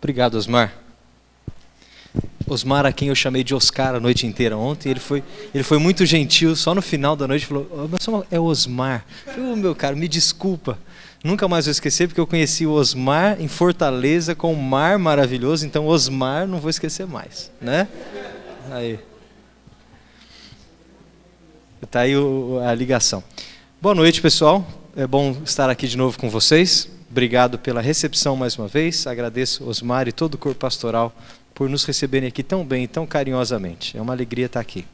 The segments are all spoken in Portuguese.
Obrigado, Osmar. Osmar, a quem eu chamei de Oscar a noite inteira ontem, ele foi muito gentil, só no final da noite falou, é Osmar. Meu caro, me desculpa. Nunca mais vou esquecer, porque eu conheci o Osmar em Fortaleza com um mar maravilhoso, então Osmar não vou esquecer mais, né? Aí. Tá aí a ligação. Boa noite, pessoal. É bom estar aqui de novo com vocês. Obrigado pela recepção mais uma vez. Agradeço Osmar e todo o corpo pastoral por nos receberem aqui tão bem e tão carinhosamente. É uma alegria estar aqui.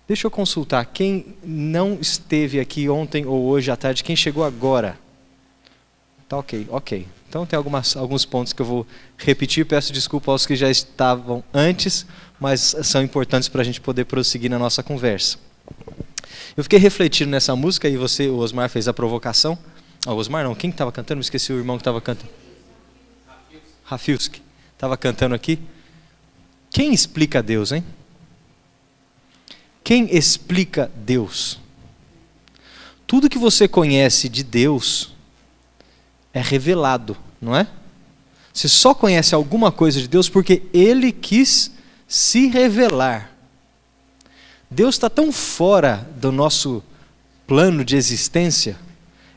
Deixa eu consultar quem não esteve aqui ontem ou hoje à tarde, quem chegou agora. Tá ok. Então tem alguns pontos que eu vou repetir. Peço desculpa aos que já estavam antes, mas são importantes para a gente poder prosseguir na nossa conversa. Eu fiquei refletindo nessa música e o Osmar fez a provocação. O Osmar não, quem estava cantando? Me esqueci o irmão que estava cantando. Rafilski. Estava cantando aqui. Quem explica Deus, hein? Quem explica Deus? Tudo que você conhece de Deus é revelado, não é? Você só conhece alguma coisa de Deus porque Ele quis se revelar. Deus está tão fora do nosso plano de existência,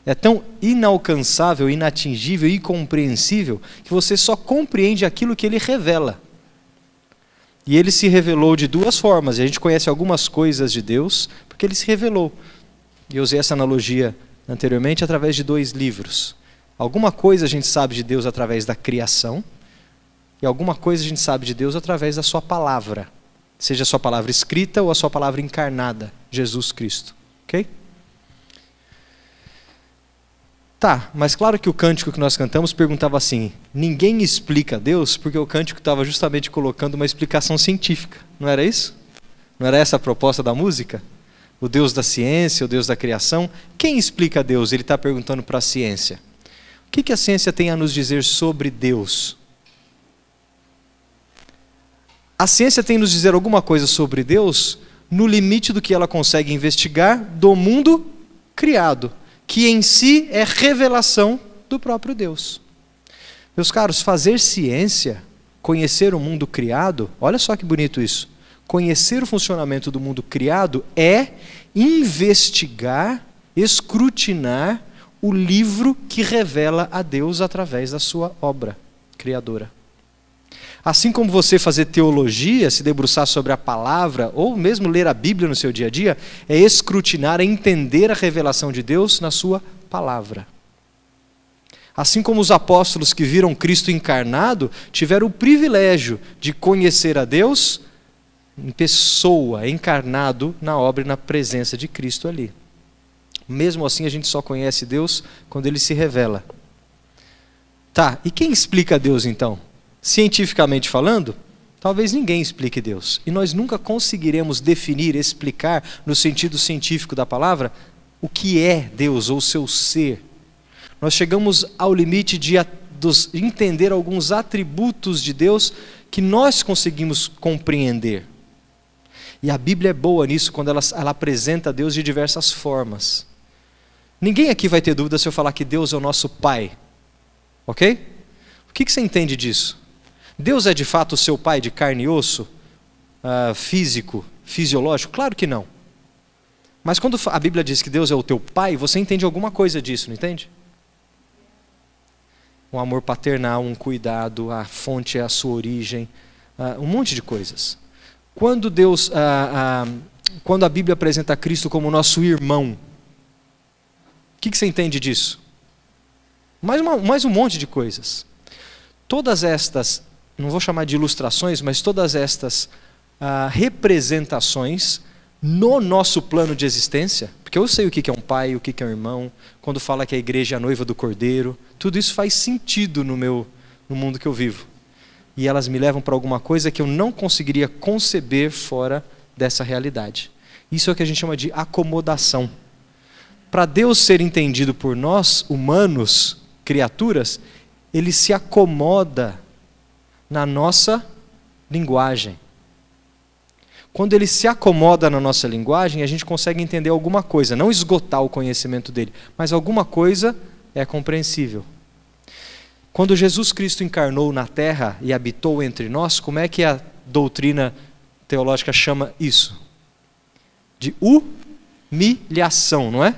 é tão inalcançável, inatingível, incompreensível, que você só compreende aquilo que Ele revela. E Ele se revelou de duas formas, e a gente conhece algumas coisas de Deus, porque Ele se revelou. E eu usei essa analogia anteriormente através de 2 livros. Alguma coisa a gente sabe de Deus através da criação, e alguma coisa a gente sabe de Deus através da sua palavra. Seja a sua palavra escrita ou a sua palavra encarnada, Jesus Cristo. Ok? Tá, mas claro que o cântico que nós cantamos perguntava assim, ninguém explica Deus, porque o cântico estava justamente colocando uma explicação científica. Não era isso? Não era essa a proposta da música? O Deus da ciência, o Deus da criação. Quem explica Deus? Ele está perguntando para a ciência. O que a ciência tem a nos dizer sobre Deus? A ciência tem a nos dizer alguma coisa sobre Deus no limite do que ela consegue investigar do mundo criado, que em si é revelação do próprio Deus. Meus caros, fazer ciência, conhecer o mundo criado, olha só que bonito isso. Conhecer o funcionamento do mundo criado é investigar, escrutinar o livro que revela a Deus através da sua obra criadora. Assim como você fazer teologia, se debruçar sobre a palavra, ou mesmo ler a Bíblia no seu dia a dia, é escrutinar, é entender a revelação de Deus na sua palavra. Assim como os apóstolos que viram Cristo encarnado, tiveram o privilégio de conhecer a Deus em pessoa, encarnado na obra e na presença de Cristo ali. Mesmo assim, a gente só conhece Deus quando Ele se revela. Tá, e quem explica Deus então? Cientificamente falando, talvez ninguém explique Deus. E nós nunca conseguiremos definir, explicar, no sentido científico da palavra, o que é Deus ou o seu ser. Nós chegamos ao limite de entender alguns atributos de Deus que nós conseguimos compreender. E a Bíblia é boa nisso quando ela apresenta Deus de diversas formas. Ninguém aqui vai ter dúvida se eu falar que Deus é o nosso Pai. Ok? O que você entende disso? Deus é de fato o seu pai de carne e osso? Físico, fisiológico? Claro que não. Mas quando a Bíblia diz que Deus é o teu pai, você entende alguma coisa disso, não entende? Um amor paternal, um cuidado, a fonte é a sua origem, um monte de coisas. Quando quando a Bíblia apresenta Cristo como nosso irmão, o que você entende disso? Mais um monte de coisas. Todas estas, não vou chamar de ilustrações, mas todas estas representações no nosso plano de existência, porque eu sei o que é um pai, o que é um irmão, quando fala que a igreja é a noiva do Cordeiro, tudo isso faz sentido no mundo que eu vivo. E elas me levam para alguma coisa que eu não conseguiria conceber fora dessa realidade. Isso é o que a gente chama de acomodação. Para Deus ser entendido por nós, humanos, criaturas, Ele se acomoda na nossa linguagem. Quando Ele se acomoda na nossa linguagem, a gente consegue entender alguma coisa, não esgotar o conhecimento dEle, mas alguma coisa é compreensível. Quando Jesus Cristo encarnou na terra e habitou entre nós, como é que a doutrina teológica chama isso? De humilhação, não é?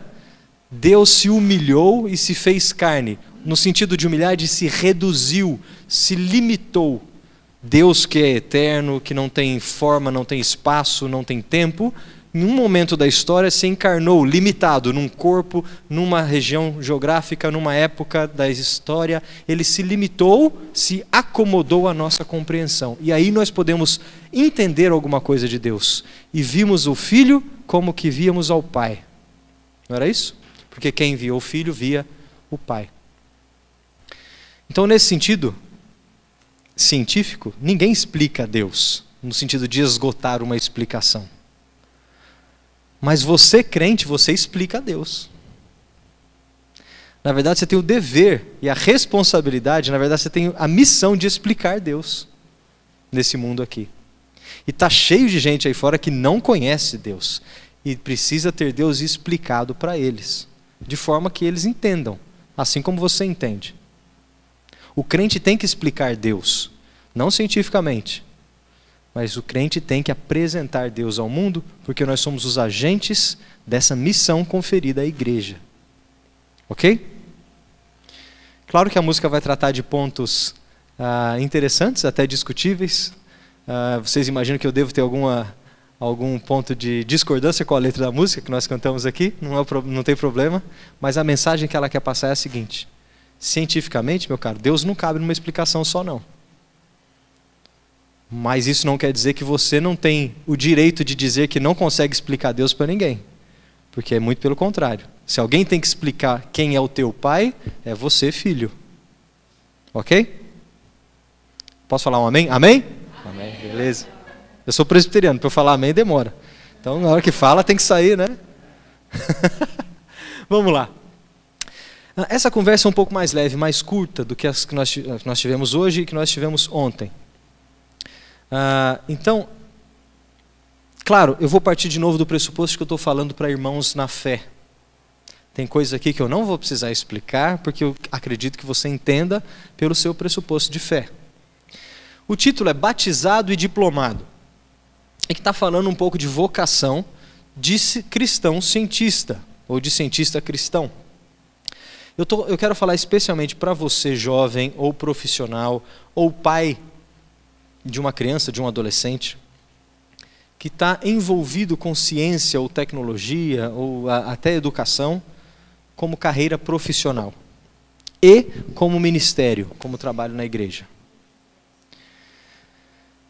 Deus se humilhou e se fez carne. No sentido de humilhar, de se reduziu, se limitou. Deus que é eterno, que não tem forma, não tem espaço, não tem tempo, em um momento da história se encarnou, limitado, num corpo, numa região geográfica, numa época da história. Ele se limitou, se acomodou à nossa compreensão. E aí nós podemos entender alguma coisa de Deus. E vimos o Filho como que víamos ao Pai. Não era isso? Porque quem via o Filho via o Pai. Então, nesse sentido científico, ninguém explica Deus, no sentido de esgotar uma explicação. Mas você, crente, você explica a Deus. Na verdade, você tem o dever e a responsabilidade, na verdade, você tem a missão de explicar Deus nesse mundo aqui. E está cheio de gente aí fora que não conhece Deus e precisa ter Deus explicado para eles, de forma que eles entendam, assim como você entende. O crente tem que explicar Deus, não cientificamente, mas o crente tem que apresentar Deus ao mundo, porque nós somos os agentes dessa missão conferida à igreja. Ok? Claro que a música vai tratar de pontos interessantes, até discutíveis. Vocês imaginam que eu devo ter algum ponto de discordância com a letra da música que nós cantamos aqui? Não tem problema. Mas a mensagem que ela quer passar é a seguinte: cientificamente, meu caro, Deus não cabe numa explicação só, não. Mas isso não quer dizer que você não tem o direito de dizer que não consegue explicar Deus para ninguém. Porque é muito pelo contrário. Se alguém tem que explicar quem é o teu pai, é você, filho. Ok? Posso falar um amém? Amém? Amém, beleza. Eu sou presbiteriano, para eu falar amém demora. Então, na hora que fala, tem que sair, né? Vamos lá. Essa conversa é um pouco mais leve, mais curta do que as que nós tivemos hoje e que nós tivemos ontem. Então, claro, eu vou partir de novo do pressuposto que eu estou falando para irmãos na fé. Tem coisas aqui que eu não vou precisar explicar, porque eu acredito que você entenda pelo seu pressuposto de fé. O título é Batizado e Diplomado. É que está falando um pouco de vocação de cristão cientista, ou de cientista cristão. Eu quero falar especialmente para você, jovem, ou profissional, ou pai de uma criança, de um adolescente, que está envolvido com ciência ou tecnologia, ou até educação, como carreira profissional. E como ministério, como trabalho na igreja.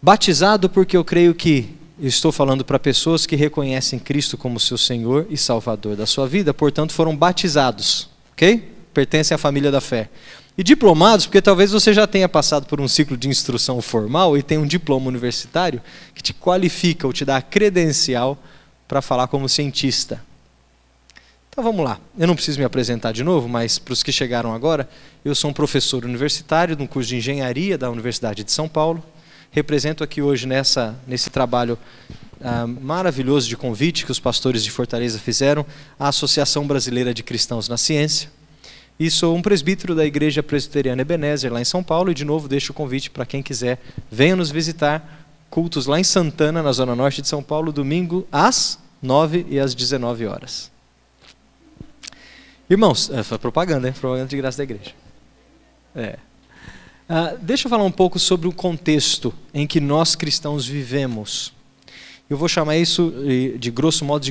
Batizado porque eu creio que estou falando para pessoas que reconhecem Cristo como seu Senhor e Salvador da sua vida, portanto foram batizados, ok? Pertencem à família da fé. E diplomados, porque talvez você já tenha passado por um ciclo de instrução formal e tenha um diploma universitário que te qualifica ou te dá a credencial para falar como cientista. Então vamos lá. Eu não preciso me apresentar de novo, mas para os que chegaram agora, eu sou um professor universitário de um curso de engenharia da Universidade de São Paulo. Represento aqui hoje nesse trabalho maravilhoso de convite que os pastores de Fortaleza fizeram, a Associação Brasileira de Cristãos na Ciência. E sou um presbítero da Igreja Presbiteriana Ebenezer, lá em São Paulo, e de novo deixo o convite para quem quiser, venha nos visitar, cultos lá em Santana, na Zona Norte de São Paulo, domingo às 9 e às 19 horas. Irmãos, foi propaganda, hein? Propaganda de graça da igreja. Deixa eu falar um pouco sobre o contexto em que nós cristãos vivemos. Eu vou chamar isso, de grosso modo,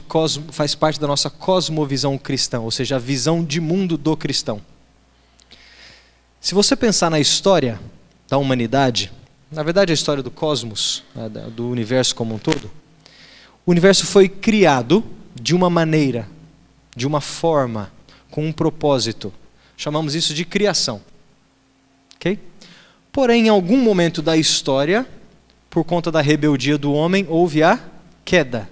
faz parte da nossa cosmovisão cristã, ou seja, a visão de mundo do cristão. Se você pensar na história da humanidade, na verdade a história do cosmos, do universo como um todo, o universo foi criado de uma maneira, de uma forma, com um propósito. Chamamos isso de criação. Ok? Porém, em algum momento da história, por conta da rebeldia do homem, houve a queda.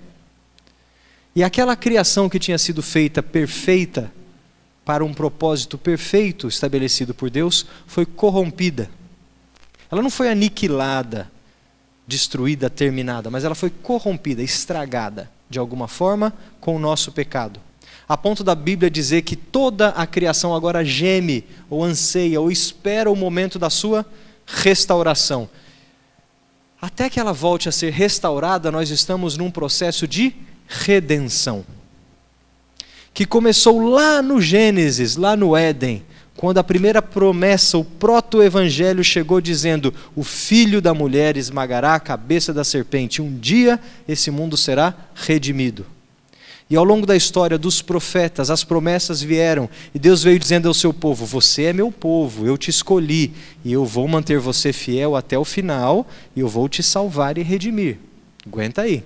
E aquela criação que tinha sido feita perfeita, para um propósito perfeito estabelecido por Deus, foi corrompida. Ela não foi aniquilada, destruída, terminada, mas ela foi corrompida, estragada, de alguma forma, com o nosso pecado. a ponto da Bíblia dizer que toda a criação agora geme, ou anseia, ou espera o momento da sua restauração. Até que ela volte a ser restaurada, nós estamos num processo de redenção, que começou lá no Gênesis, lá no Éden, quando a primeira promessa, o proto-evangelho chegou dizendo: o filho da mulher esmagará a cabeça da serpente, um dia esse mundo será redimido. E ao longo da história dos profetas, as promessas vieram, e Deus veio dizendo ao seu povo: você é meu povo, eu te escolhi, e eu vou manter você fiel até o final, e eu vou te salvar e redimir. Aguenta aí.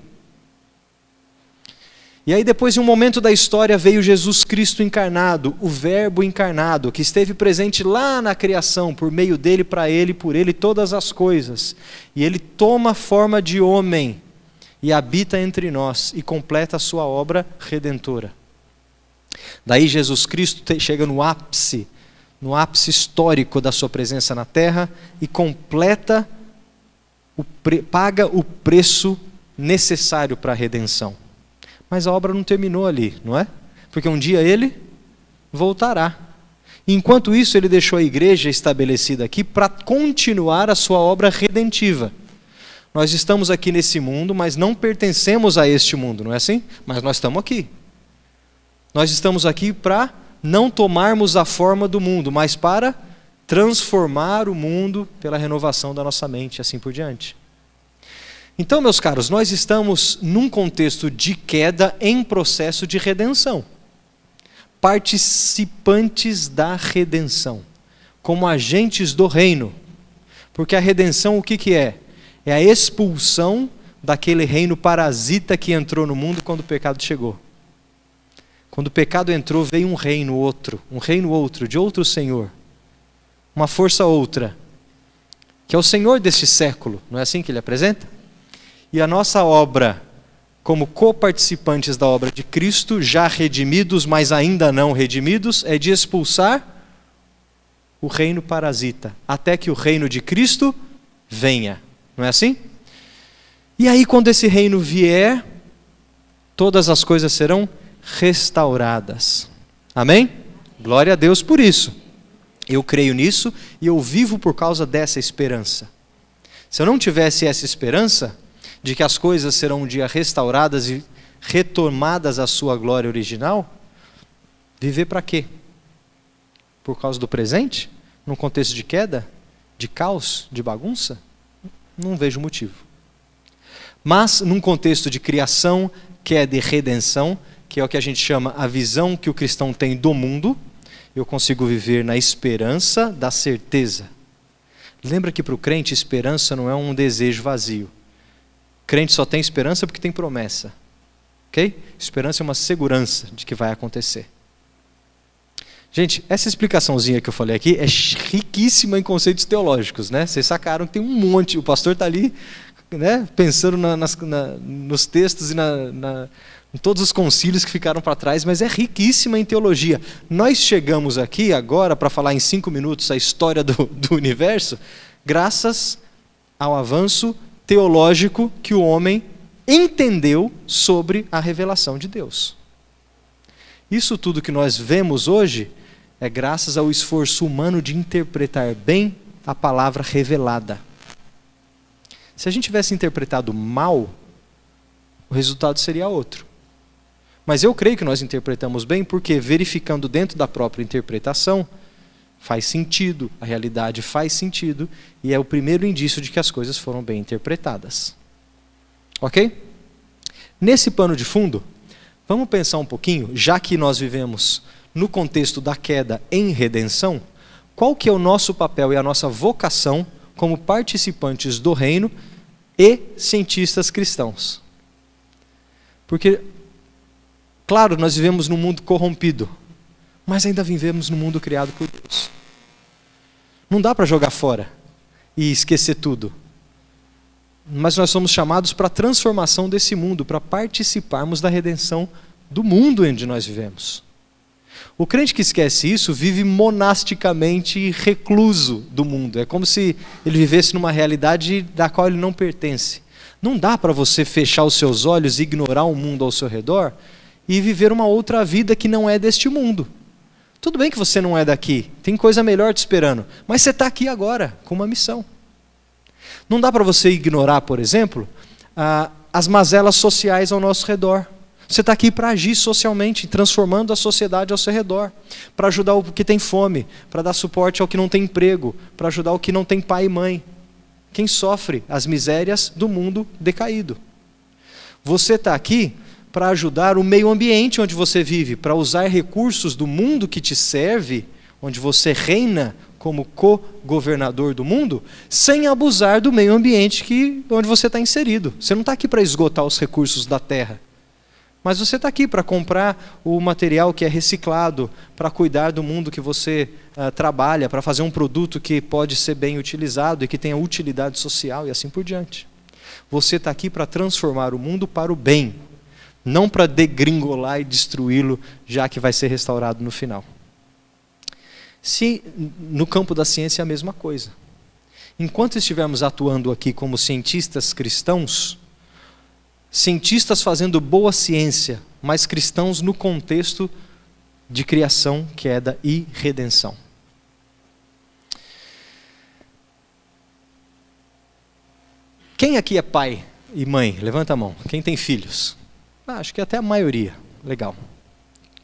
E aí, depois de um momento da história, veio Jesus Cristo encarnado, o Verbo encarnado, que esteve presente lá na criação, por meio dele, para ele, por ele, todas as coisas. E ele toma forma de homem e habita entre nós e completa a sua obra redentora. Daí Jesus Cristo chega no ápice histórico da sua presença na terra e completa, paga o preço necessário para a redenção. Mas a obra não terminou ali, não é? Porque um dia ele voltará. Enquanto isso, ele deixou a igreja estabelecida aqui para continuar a sua obra redentiva. Nós estamos aqui nesse mundo, mas não pertencemos a este mundo, não é assim? Mas nós estamos aqui. Nós estamos aqui para não tomarmos a forma do mundo, mas para transformar o mundo pela renovação da nossa mente, assim por diante. Então, meus caros, nós estamos num contexto de queda em processo de redenção. Participantes da redenção, como agentes do reino. Porque a redenção o que é? É a expulsão daquele reino parasita que entrou no mundo quando o pecado chegou. Quando o pecado entrou, veio um reino outro, de outro Senhor. Uma força outra, que é o Senhor deste século, não é assim que ele apresenta? E a nossa obra, como coparticipantes da obra de Cristo, já redimidos, mas ainda não redimidos, é de expulsar o reino parasita, até que o reino de Cristo venha. Não é assim? E aí, quando esse reino vier, todas as coisas serão restauradas. Amém? Glória a Deus por isso. Eu creio nisso e eu vivo por causa dessa esperança. Se eu não tivesse essa esperança de que as coisas serão um dia restauradas e retomadas à sua glória original, viver para quê? Por causa do presente? Num contexto de queda? De caos? De bagunça? Não vejo motivo. Mas num contexto de criação, queda e redenção, que é o que a gente chama a visão que o cristão tem do mundo, eu consigo viver na esperança da certeza. Lembra que para o crente esperança não é um desejo vazio. Crente só tem esperança porque tem promessa. Ok? Esperança é uma segurança de que vai acontecer. Gente, essa explicaçãozinha que eu falei aqui é riquíssima em conceitos teológicos, né? Vocês sacaram que tem um monte, o pastor está ali, né, pensando nos textos e em todos os concílios que ficaram para trás, mas é riquíssima em teologia. Nós chegamos aqui agora para falar em 5 minutos a história do universo, graças ao avanço teológico que o homem entendeu sobre a revelação de Deus. Isso tudo que nós vemos hoje é graças ao esforço humano de interpretar bem a palavra revelada. Se a gente tivesse interpretado mal, o resultado seria outro. Mas eu creio que nós interpretamos bem porque, verificando dentro da própria interpretação, faz sentido, a realidade faz sentido, e é o primeiro indício de que as coisas foram bem interpretadas. Ok? Nesse pano de fundo, vamos pensar um pouquinho, já que nós vivemos no contexto da queda em redenção, qual que é o nosso papel e a nossa vocação como participantes do reino e cientistas cristãos? Porque, claro, nós vivemos num mundo corrompido, mas ainda vivemos num mundo criado por Deus. Não dá para jogar fora e esquecer tudo. Mas nós somos chamados para a transformação desse mundo, para participarmos da redenção do mundo onde nós vivemos. O crente que esquece isso vive monasticamente recluso do mundo. É como se ele vivesse numa realidade da qual ele não pertence. Não dá para você fechar os seus olhos e ignorar o mundo ao seu redor e viver uma outra vida que não é deste mundo. Tudo bem que você não é daqui, tem coisa melhor te esperando, mas você está aqui agora, com uma missão. Não dá para você ignorar, por exemplo, as mazelas sociais ao nosso redor. Você está aqui para agir socialmente, transformando a sociedade ao seu redor, para ajudar o que tem fome, para dar suporte ao que não tem emprego, para ajudar o que não tem pai e mãe. Quem sofre as misérias do mundo decaído. Você está aqui para ajudar o meio ambiente onde você vive, para usar recursos do mundo que te serve, onde você reina como co-governador do mundo, sem abusar do meio ambiente onde você está inserido. Você não está aqui para esgotar os recursos da terra. Mas você está aqui para comprar o material que é reciclado, para cuidar do mundo que você trabalha, para fazer um produto que pode ser bem utilizado e que tenha utilidade social e assim por diante. Você está aqui para transformar o mundo para o bem, não para degringolar e destruí-lo, já que vai ser restaurado no final. Se no campo da ciência é a mesma coisa. Enquanto estivermos atuando aqui como cientistas cristãos, cientistas fazendo boa ciência, mas cristãos no contexto de criação, queda e redenção. Quem aqui é pai e mãe? Levanta a mão. Quem tem filhos? Acho que até a maioria. Legal.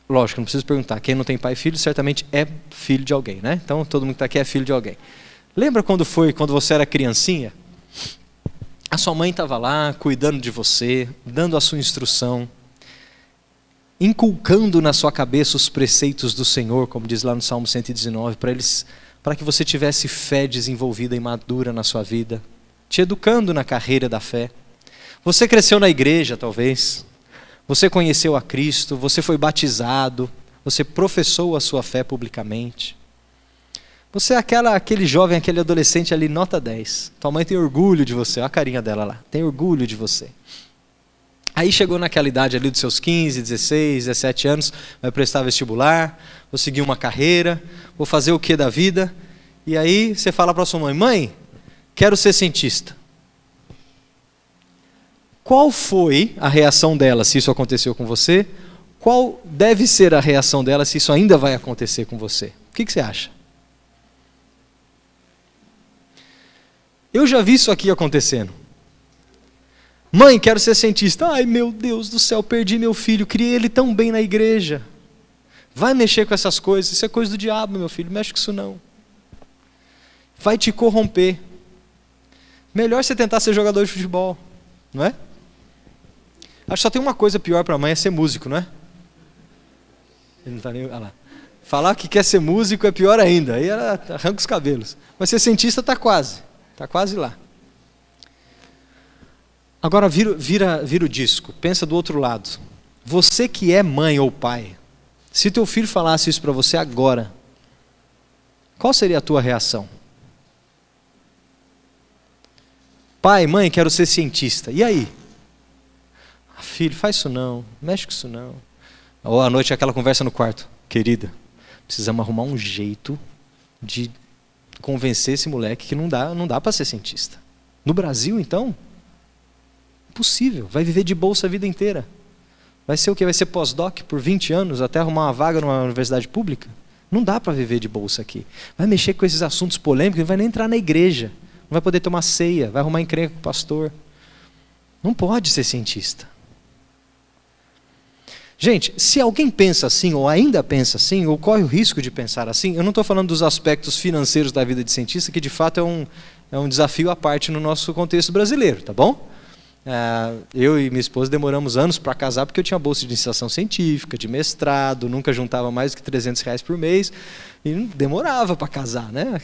Lógico, não preciso perguntar. Quem não tem pai e filho, certamente é filho de alguém, né? Então, todo mundo que está aqui é filho de alguém. Lembra quando você era criancinha? A sua mãe estava lá, cuidando de você, dando a sua instrução, inculcando na sua cabeça os preceitos do Senhor, como diz lá no Salmo 119, para que você tivesse fé desenvolvida e madura na sua vida, te educando na carreira da fé. Você cresceu na igreja, talvez. Você conheceu a Cristo, você foi batizado, você professou a sua fé publicamente. Você é aquele jovem, aquele adolescente ali, nota 10. Tua mãe tem orgulho de você, olha a carinha dela lá, tem orgulho de você. Aí chegou naquela idade ali dos seus 15, 16, 17 anos, vai prestar vestibular, vou seguir uma carreira, vou fazer o que da vida? E aí você fala para sua mãe, mãe, quero ser cientista. Qual foi a reação dela se isso aconteceu com você? Qual deve ser a reação dela se isso ainda vai acontecer com você? O que você acha? Eu já vi isso aqui acontecendo. Mãe, quero ser cientista. Ai, meu Deus do céu, perdi meu filho, criei ele tão bem na igreja. Vai mexer com essas coisas, isso é coisa do diabo, meu filho, mexe com isso não. Vai te corromper. Melhor você tentar ser jogador de futebol, não é? Acho que só tem uma coisa pior para a mãe, é ser músico, não é? Ele não está nem... Olha lá. Falar que quer ser músico é pior ainda, aí ela arranca os cabelos. Mas ser cientista está quase lá. Agora vira o disco, pensa do outro lado. Você que é mãe ou pai, se teu filho falasse isso para você agora, qual seria a tua reação? Pai, mãe, quero ser cientista. E aí? Filho, faz isso não, mexe com isso não. Ou à noite aquela conversa no quarto. Querida, precisamos arrumar um jeito de convencer esse moleque que não dá para ser cientista. No Brasil, então, impossível. Vai viver de bolsa a vida inteira. Vai ser o quê? Vai ser pós-doc por 20 anos até arrumar uma vaga numa universidade pública? Não dá para viver de bolsa aqui. Vai mexer com esses assuntos polêmicos, não vai nem entrar na igreja. Não vai poder tomar ceia, vai arrumar encrenca com o pastor. Não pode ser cientista. Gente, se alguém pensa assim, ou ainda pensa assim, ou corre o risco de pensar assim, eu não estou falando dos aspectos financeiros da vida de cientista, que de fato é um desafio à parte no nosso contexto brasileiro, tá bom? Eu e minha esposa demoramos anos para casar, porque eu tinha bolsa de iniciação científica, de mestrado, nunca juntava mais do que R$300 por mês, e demorava para casar, né?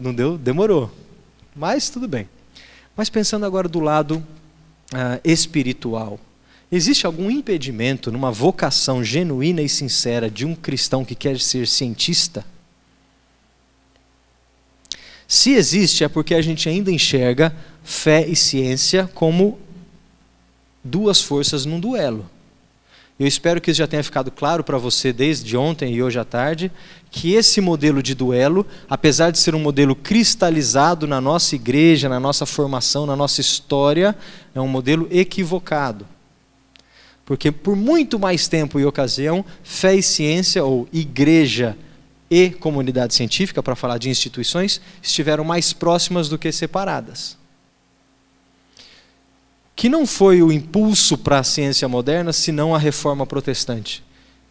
Não deu, demorou. Mas tudo bem. Mas pensando agora do lado espiritual, existe algum impedimento numa vocação genuína e sincera de um cristão que quer ser cientista? Se existe, é porque a gente ainda enxerga fé e ciência como duas forças num duelo. Eu espero que isso já tenha ficado claro para você desde ontem e hoje à tarde, que esse modelo de duelo, apesar de ser um modelo cristalizado na nossa igreja, na nossa formação, na nossa história, é um modelo equivocado. Porque por muito mais tempo e ocasião, fé e ciência, ou igreja e comunidade científica, para falar de instituições, estiveram mais próximas do que separadas. Que não foi o impulso para a ciência moderna, senão a reforma protestante,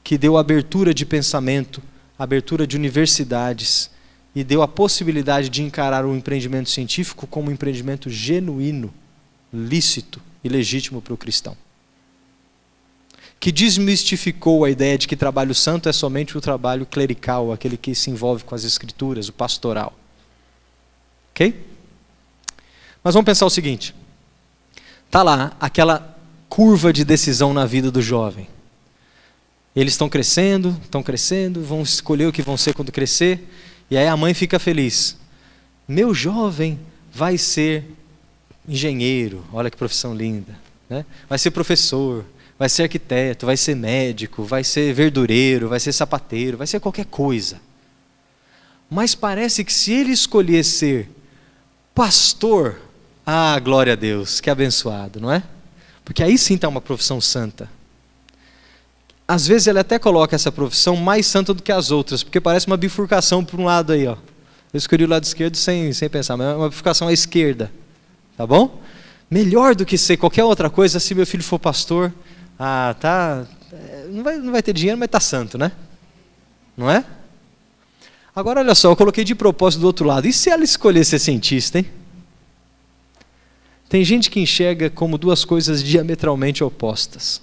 que deu abertura de pensamento, abertura de universidades, e deu a possibilidade de encarar o empreendimento científico como um empreendimento genuíno, lícito e legítimo para o cristão. Que desmistificou a ideia de que trabalho santo é somente o trabalho clerical, aquele que se envolve com as escrituras, o pastoral. Ok? Mas vamos pensar o seguinte. Está lá aquela curva de decisão na vida do jovem. Eles estão crescendo, vão escolher o que vão ser quando crescer, e aí a mãe fica feliz. Meu jovem vai ser engenheiro, olha que profissão linda, né? Vai ser professor, vai ser arquiteto, vai ser médico, vai ser verdureiro, vai ser sapateiro, vai ser qualquer coisa. Mas parece que se ele escolher ser pastor, glória a Deus, que abençoado, não é? Porque aí sim está uma profissão santa. Às vezes ele até coloca essa profissão mais santa do que as outras, porque parece uma bifurcação para um lado aí, ó. Eu escolhi o lado esquerdo sem pensar, mas é uma bifurcação à esquerda, tá bom? Melhor do que ser qualquer outra coisa, se meu filho for pastor, não vai ter dinheiro, mas está santo, né? Não é? Agora olha só, eu coloquei de propósito do outro lado. E se ela escolher ser cientista, hein? Tem gente que enxerga como duas coisas diametralmente opostas.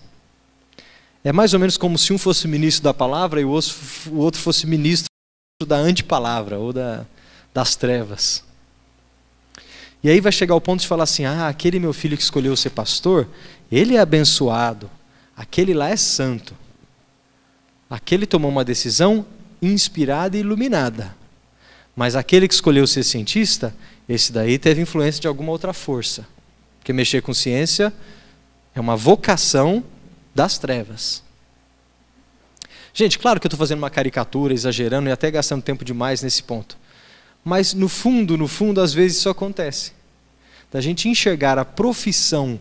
É mais ou menos como se um fosse ministro da palavra e o outro fosse ministro da antipalavra ou das trevas. E aí vai chegar ao ponto de falar assim, aquele meu filho que escolheu ser pastor, ele é abençoado, aquele lá é santo. Aquele tomou uma decisão inspirada e iluminada. Mas aquele que escolheu ser cientista, esse daí teve influência de alguma outra força. Porque mexer com ciência é uma vocação das trevas. Gente, claro que eu estou fazendo uma caricatura, exagerando e até gastando tempo demais nesse ponto. Mas no fundo, às vezes isso acontece. Da gente enxergar a profissão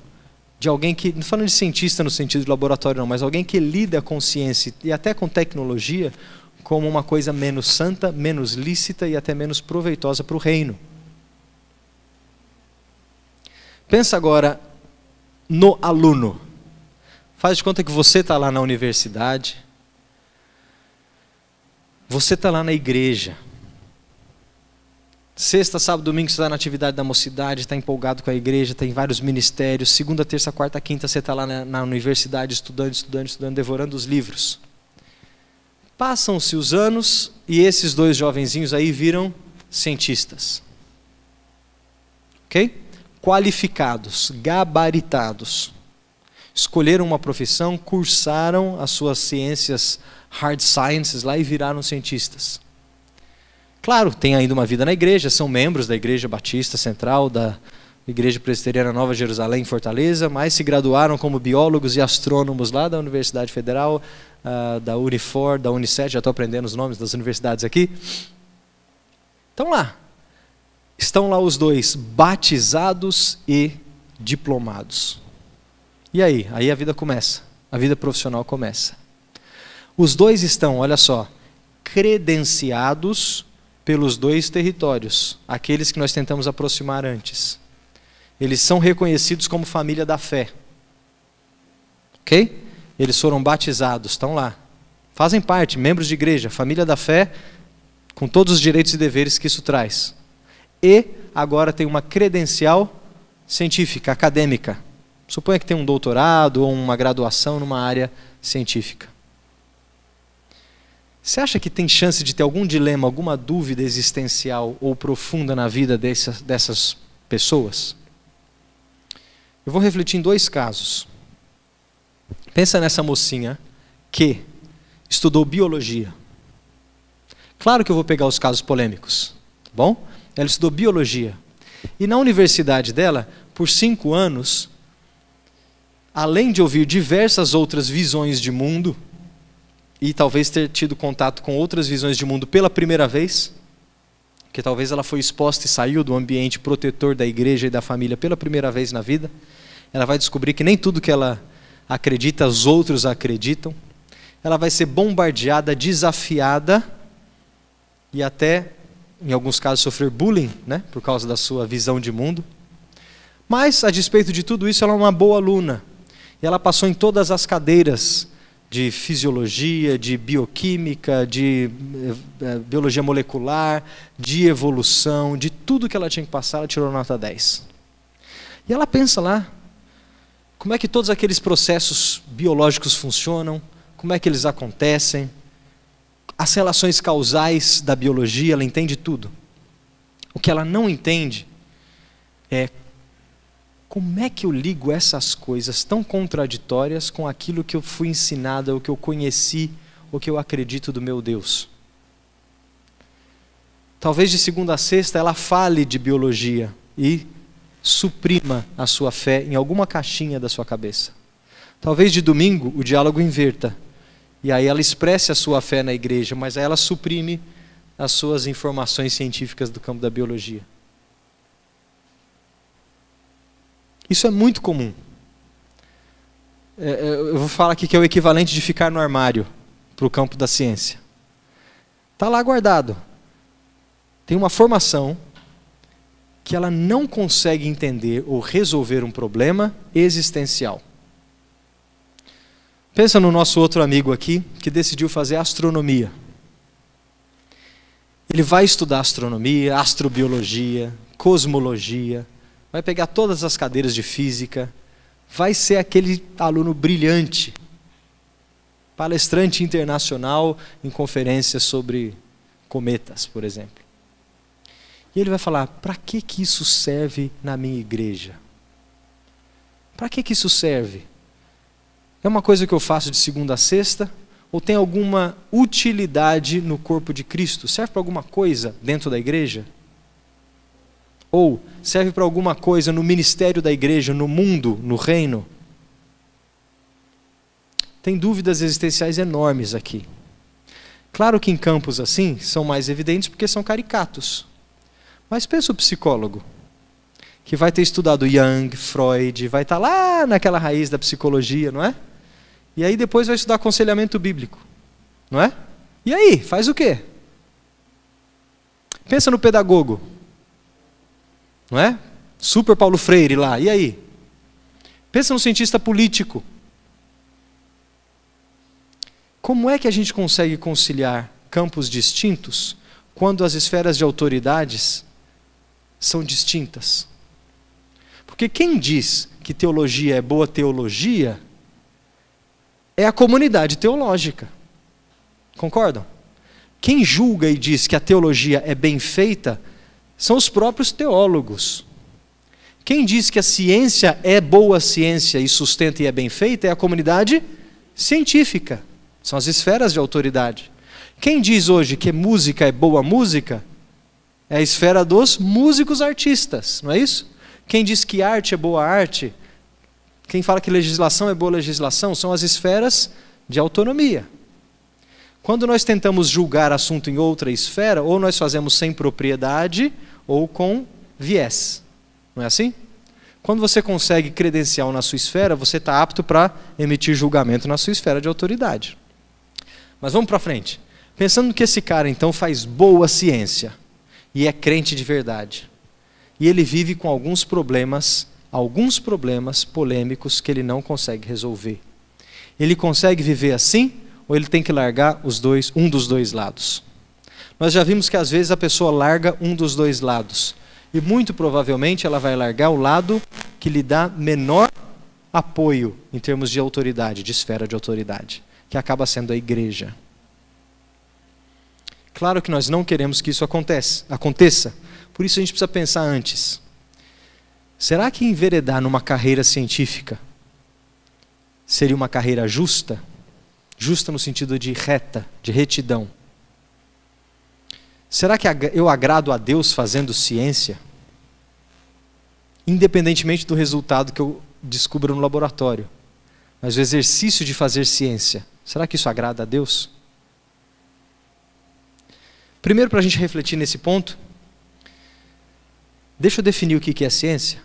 de alguém que, não falando de cientista no sentido de laboratório não, mas alguém que lida com ciência e até com tecnologia, como uma coisa menos santa, menos lícita e até menos proveitosa para o reino. Pensa agora no aluno. Faz de conta que você está lá na universidade, você está lá na igreja. Sexta, sábado, domingo você está na atividade da mocidade, está empolgado com a igreja, está em vários ministérios. Segunda, terça, quarta, quinta você está lá na universidade estudando, devorando os livros. Passam-se os anos e esses dois jovenzinhos aí viram cientistas. Ok? Qualificados, gabaritados. Escolheram uma profissão, cursaram as suas ciências hard sciences lá e viraram cientistas. Claro, tem ainda uma vida na igreja, são membros da Igreja Batista Central, da Igreja Presbiteriana Nova Jerusalém em Fortaleza, mas se graduaram como biólogos e astrônomos lá da Universidade Federal, da Unifor, da Unicef, já estou aprendendo os nomes das universidades aqui. Estão lá os dois, batizados e diplomados. E aí? Aí a vida começa, a vida profissional começa. Os dois estão, olha só, credenciados pelos dois territórios, aqueles que nós tentamos aproximar antes. Eles são reconhecidos como família da fé. Ok? Eles foram batizados, estão lá. Fazem parte, membros de igreja, família da fé, com todos os direitos e deveres que isso traz. E agora tem uma credencial científica, acadêmica. Suponha que tem um doutorado ou uma graduação numa área científica. Você acha que tem chance de ter algum dilema, alguma dúvida existencial ou profunda na vida dessas pessoas? Eu vou refletir em dois casos. Pensa nessa mocinha que estudou biologia. Claro que eu vou pegar os casos polêmicos, tá bom? Ela estudou biologia. E na universidade dela, por 5 anos, além de ouvir diversas outras visões de mundo, e talvez ter tido contato com outras visões de mundo pela primeira vez, que talvez ela foi exposta e saiu do ambiente protetor da igreja e da família pela primeira vez na vida, ela vai descobrir que nem tudo que ela acredita, os outros acreditam. Ela vai ser bombardeada, desafiada e até, em alguns casos, sofrer bullying, né, por causa da sua visão de mundo. Mas, a despeito de tudo isso, ela é uma boa aluna. E ela passou em todas as cadeiras de fisiologia, de bioquímica, de biologia molecular, de evolução, de tudo que ela tinha que passar, ela tirou nota 10. E ela pensa lá, como é que todos aqueles processos biológicos funcionam, como é que eles acontecem, as relações causais da biologia, ela entende tudo. O que ela não entende é como é que eu ligo essas coisas tão contraditórias com aquilo que eu fui ensinada, o que eu conheci, o que eu acredito do meu Deus. Talvez de segunda a sexta ela fale de biologia e suprima a sua fé em alguma caixinha da sua cabeça. Talvez de domingo o diálogo inverta. E aí ela expresse a sua fé na igreja, mas aí ela suprime as suas informações científicas do campo da biologia. Isso é muito comum. Eu vou falar aqui que é o equivalente de ficar no armário para o campo da ciência. Está lá guardado. Tem uma formação que ela não consegue entender ou resolver um problema existencial. Pensa no nosso outro amigo aqui, que decidiu fazer astronomia. Ele vai estudar astronomia, astrobiologia, cosmologia, vai pegar todas as cadeiras de física, vai ser aquele aluno brilhante, palestrante internacional em conferências sobre cometas, por exemplo. E ele vai falar, para que isso serve na minha igreja? Para que isso serve? É uma coisa que eu faço de segunda a sexta? Ou tem alguma utilidade no corpo de Cristo? Serve para alguma coisa dentro da igreja? Ou serve para alguma coisa no ministério da igreja, no mundo, no reino? Tem dúvidas existenciais enormes aqui. Claro que em campos assim são mais evidentes porque são caricatos. Mas pensa o psicólogo, que vai ter estudado Jung, Freud, vai estar lá naquela raiz da psicologia, não é? E aí depois vai estudar aconselhamento bíblico, não é? E aí, faz o quê? Pensa no pedagogo, não é? Super Paulo Freire lá, e aí? Pensa no cientista político. Como é que a gente consegue conciliar campos distintos quando as esferas de autoridades são distintas? Porque quem diz que teologia é boa teologia é a comunidade teológica. Concordam? Quem julga e diz que a teologia é bem feita são os próprios teólogos. Quem diz que a ciência é boa ciência e sustenta e é bem feita é a comunidade científica. São as esferas de autoridade. Quem diz hoje que música é boa música é a esfera dos músicos artistas, não é isso? Quem diz que arte é boa arte, quem fala que legislação é boa legislação, são as esferas de autonomia. Quando nós tentamos julgar assunto em outra esfera, ou nós fazemos sem propriedade, ou com viés. Não é assim? Quando você consegue credencial na sua esfera, você está apto para emitir julgamento na sua esfera de autoridade. Mas vamos para frente. Pensando que esse cara então faz boa ciência, e é crente de verdade, e ele vive com alguns problemas polêmicos que ele não consegue resolver. Ele consegue viver assim, ou ele tem que largar um dos dois lados? Nós já vimos que às vezes a pessoa larga um dos dois lados, e muito provavelmente ela vai largar o lado que lhe dá menor apoio em termos de autoridade, de esfera de autoridade, que acaba sendo a igreja. Claro que nós não queremos que isso aconteça, por isso a gente precisa pensar antes. Será que enveredar numa carreira científica seria uma carreira justa? Justa no sentido de reta, de retidão. Será que eu agrado a Deus fazendo ciência? Independentemente do resultado que eu descubra no laboratório. Mas o exercício de fazer ciência, será que isso agrada a Deus? Primeiro, para a gente refletir nesse ponto, deixa eu definir o que é ciência.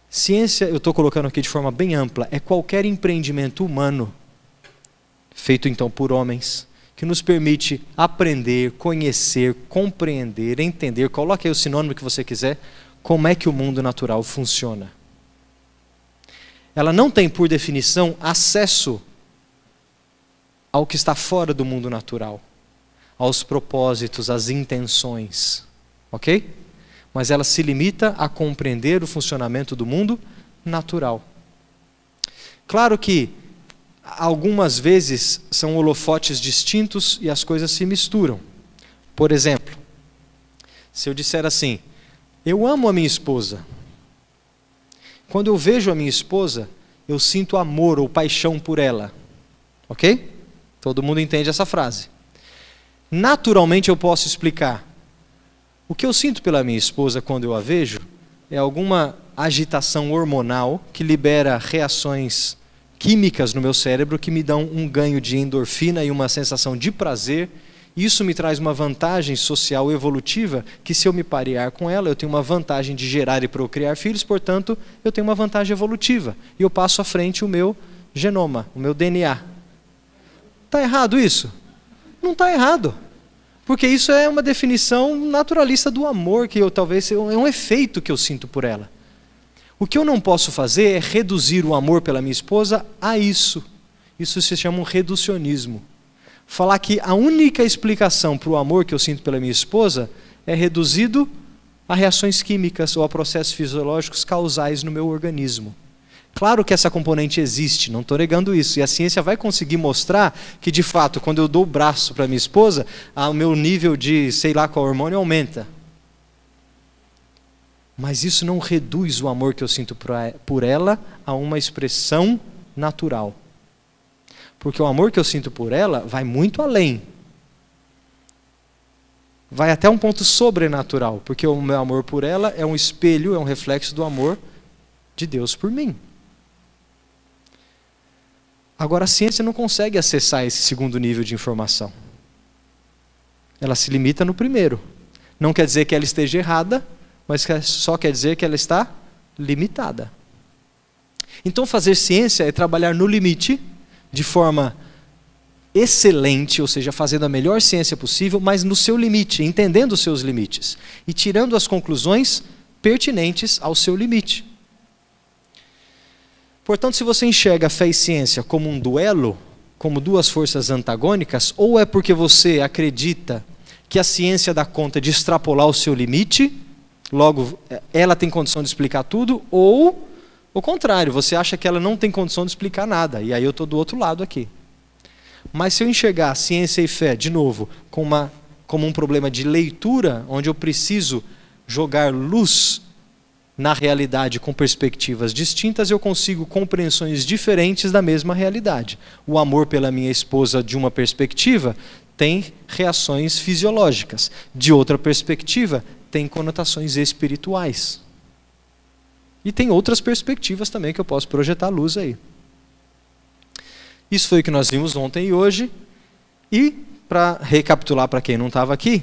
Ciência, eu estou colocando aqui de forma bem ampla, é qualquer empreendimento humano, feito então por homens, que nos permite aprender, conhecer, compreender, entender, coloque aí o sinônimo que você quiser, como é que o mundo natural funciona. Ela não tem, por definição, acesso ao que está fora do mundo natural, aos propósitos, às intenções, ok? Mas ela se limita a compreender o funcionamento do mundo natural. Claro que algumas vezes são holofotes distintos e as coisas se misturam. Por exemplo, se eu disser assim, eu amo a minha esposa. Quando eu vejo a minha esposa, eu sinto amor ou paixão por ela. Ok? Todo mundo entende essa frase. Naturalmente eu posso explicar. O que eu sinto pela minha esposa quando eu a vejo é alguma agitação hormonal que libera reações químicas no meu cérebro que me dão um ganho de endorfina e uma sensação de prazer. Isso me traz uma vantagem social evolutiva que, se eu me parear com ela, eu tenho uma vantagem de gerar e procriar filhos, portanto, eu tenho uma vantagem evolutiva. E eu passo à frente o meu genoma, o meu DNA. Está errado isso? Não está errado. Porque isso é uma definição naturalista do amor, que talvez é um efeito que eu sinto por ela. O que eu não posso fazer é reduzir o amor pela minha esposa a isso. Isso se chama um reducionismo. Falar que a única explicação para o amor que eu sinto pela minha esposa é reduzido a reações químicas ou a processos fisiológicos causais no meu organismo. Claro que essa componente existe, não estou negando isso. E a ciência vai conseguir mostrar que, de fato, quando eu dou o braço para minha esposa, o meu nível de, sei lá qual hormônio aumenta. Mas isso não reduz o amor que eu sinto por ela a uma expressão natural. Porque o amor que eu sinto por ela vai muito além. Vai até um ponto sobrenatural. Porque o meu amor por ela é um espelho, é um reflexo do amor de Deus por mim. Agora a ciência não consegue acessar esse segundo nível de informação. Ela se limita no primeiro. Não quer dizer que ela esteja errada, mas só quer dizer que ela está limitada. Então fazer ciência é trabalhar no limite, de forma excelente, ou seja, fazendo a melhor ciência possível, mas no seu limite, entendendo os seus limites e tirando as conclusões pertinentes ao seu limite. Portanto, se você enxerga a fé e ciência como um duelo, como duas forças antagônicas, ou é porque você acredita que a ciência dá conta de extrapolar o seu limite, logo ela tem condição de explicar tudo, ou o contrário, você acha que ela não tem condição de explicar nada, e aí eu estou do outro lado aqui. Mas se eu enxergar ciência e fé, de novo, como um problema de leitura, onde eu preciso jogar luz na realidade com perspectivas distintas, eu consigo compreensões diferentes da mesma realidade. O amor pela minha esposa, de uma perspectiva, tem reações fisiológicas. De outra perspectiva, tem conotações espirituais. E tem outras perspectivas também que eu posso projetar luz aí. Isso foi o que nós vimos ontem e hoje. E, para recapitular para quem não estava aqui,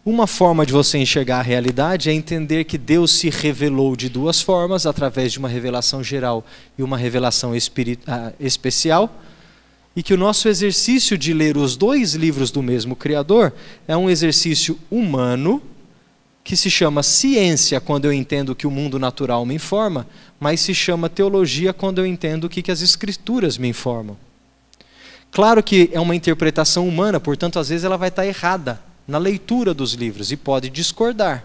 uma forma de você enxergar a realidade é entender que Deus se revelou de duas formas, através de uma revelação geral e uma revelação especial, e que o nosso exercício de ler os dois livros do mesmo Criador é um exercício humano, que se chama ciência quando eu entendo que o mundo natural me informa, mas se chama teologia quando eu entendo o que as Escrituras me informam. Claro que é uma interpretação humana, portanto, às vezes ela vai estar errada na leitura dos livros e pode discordar.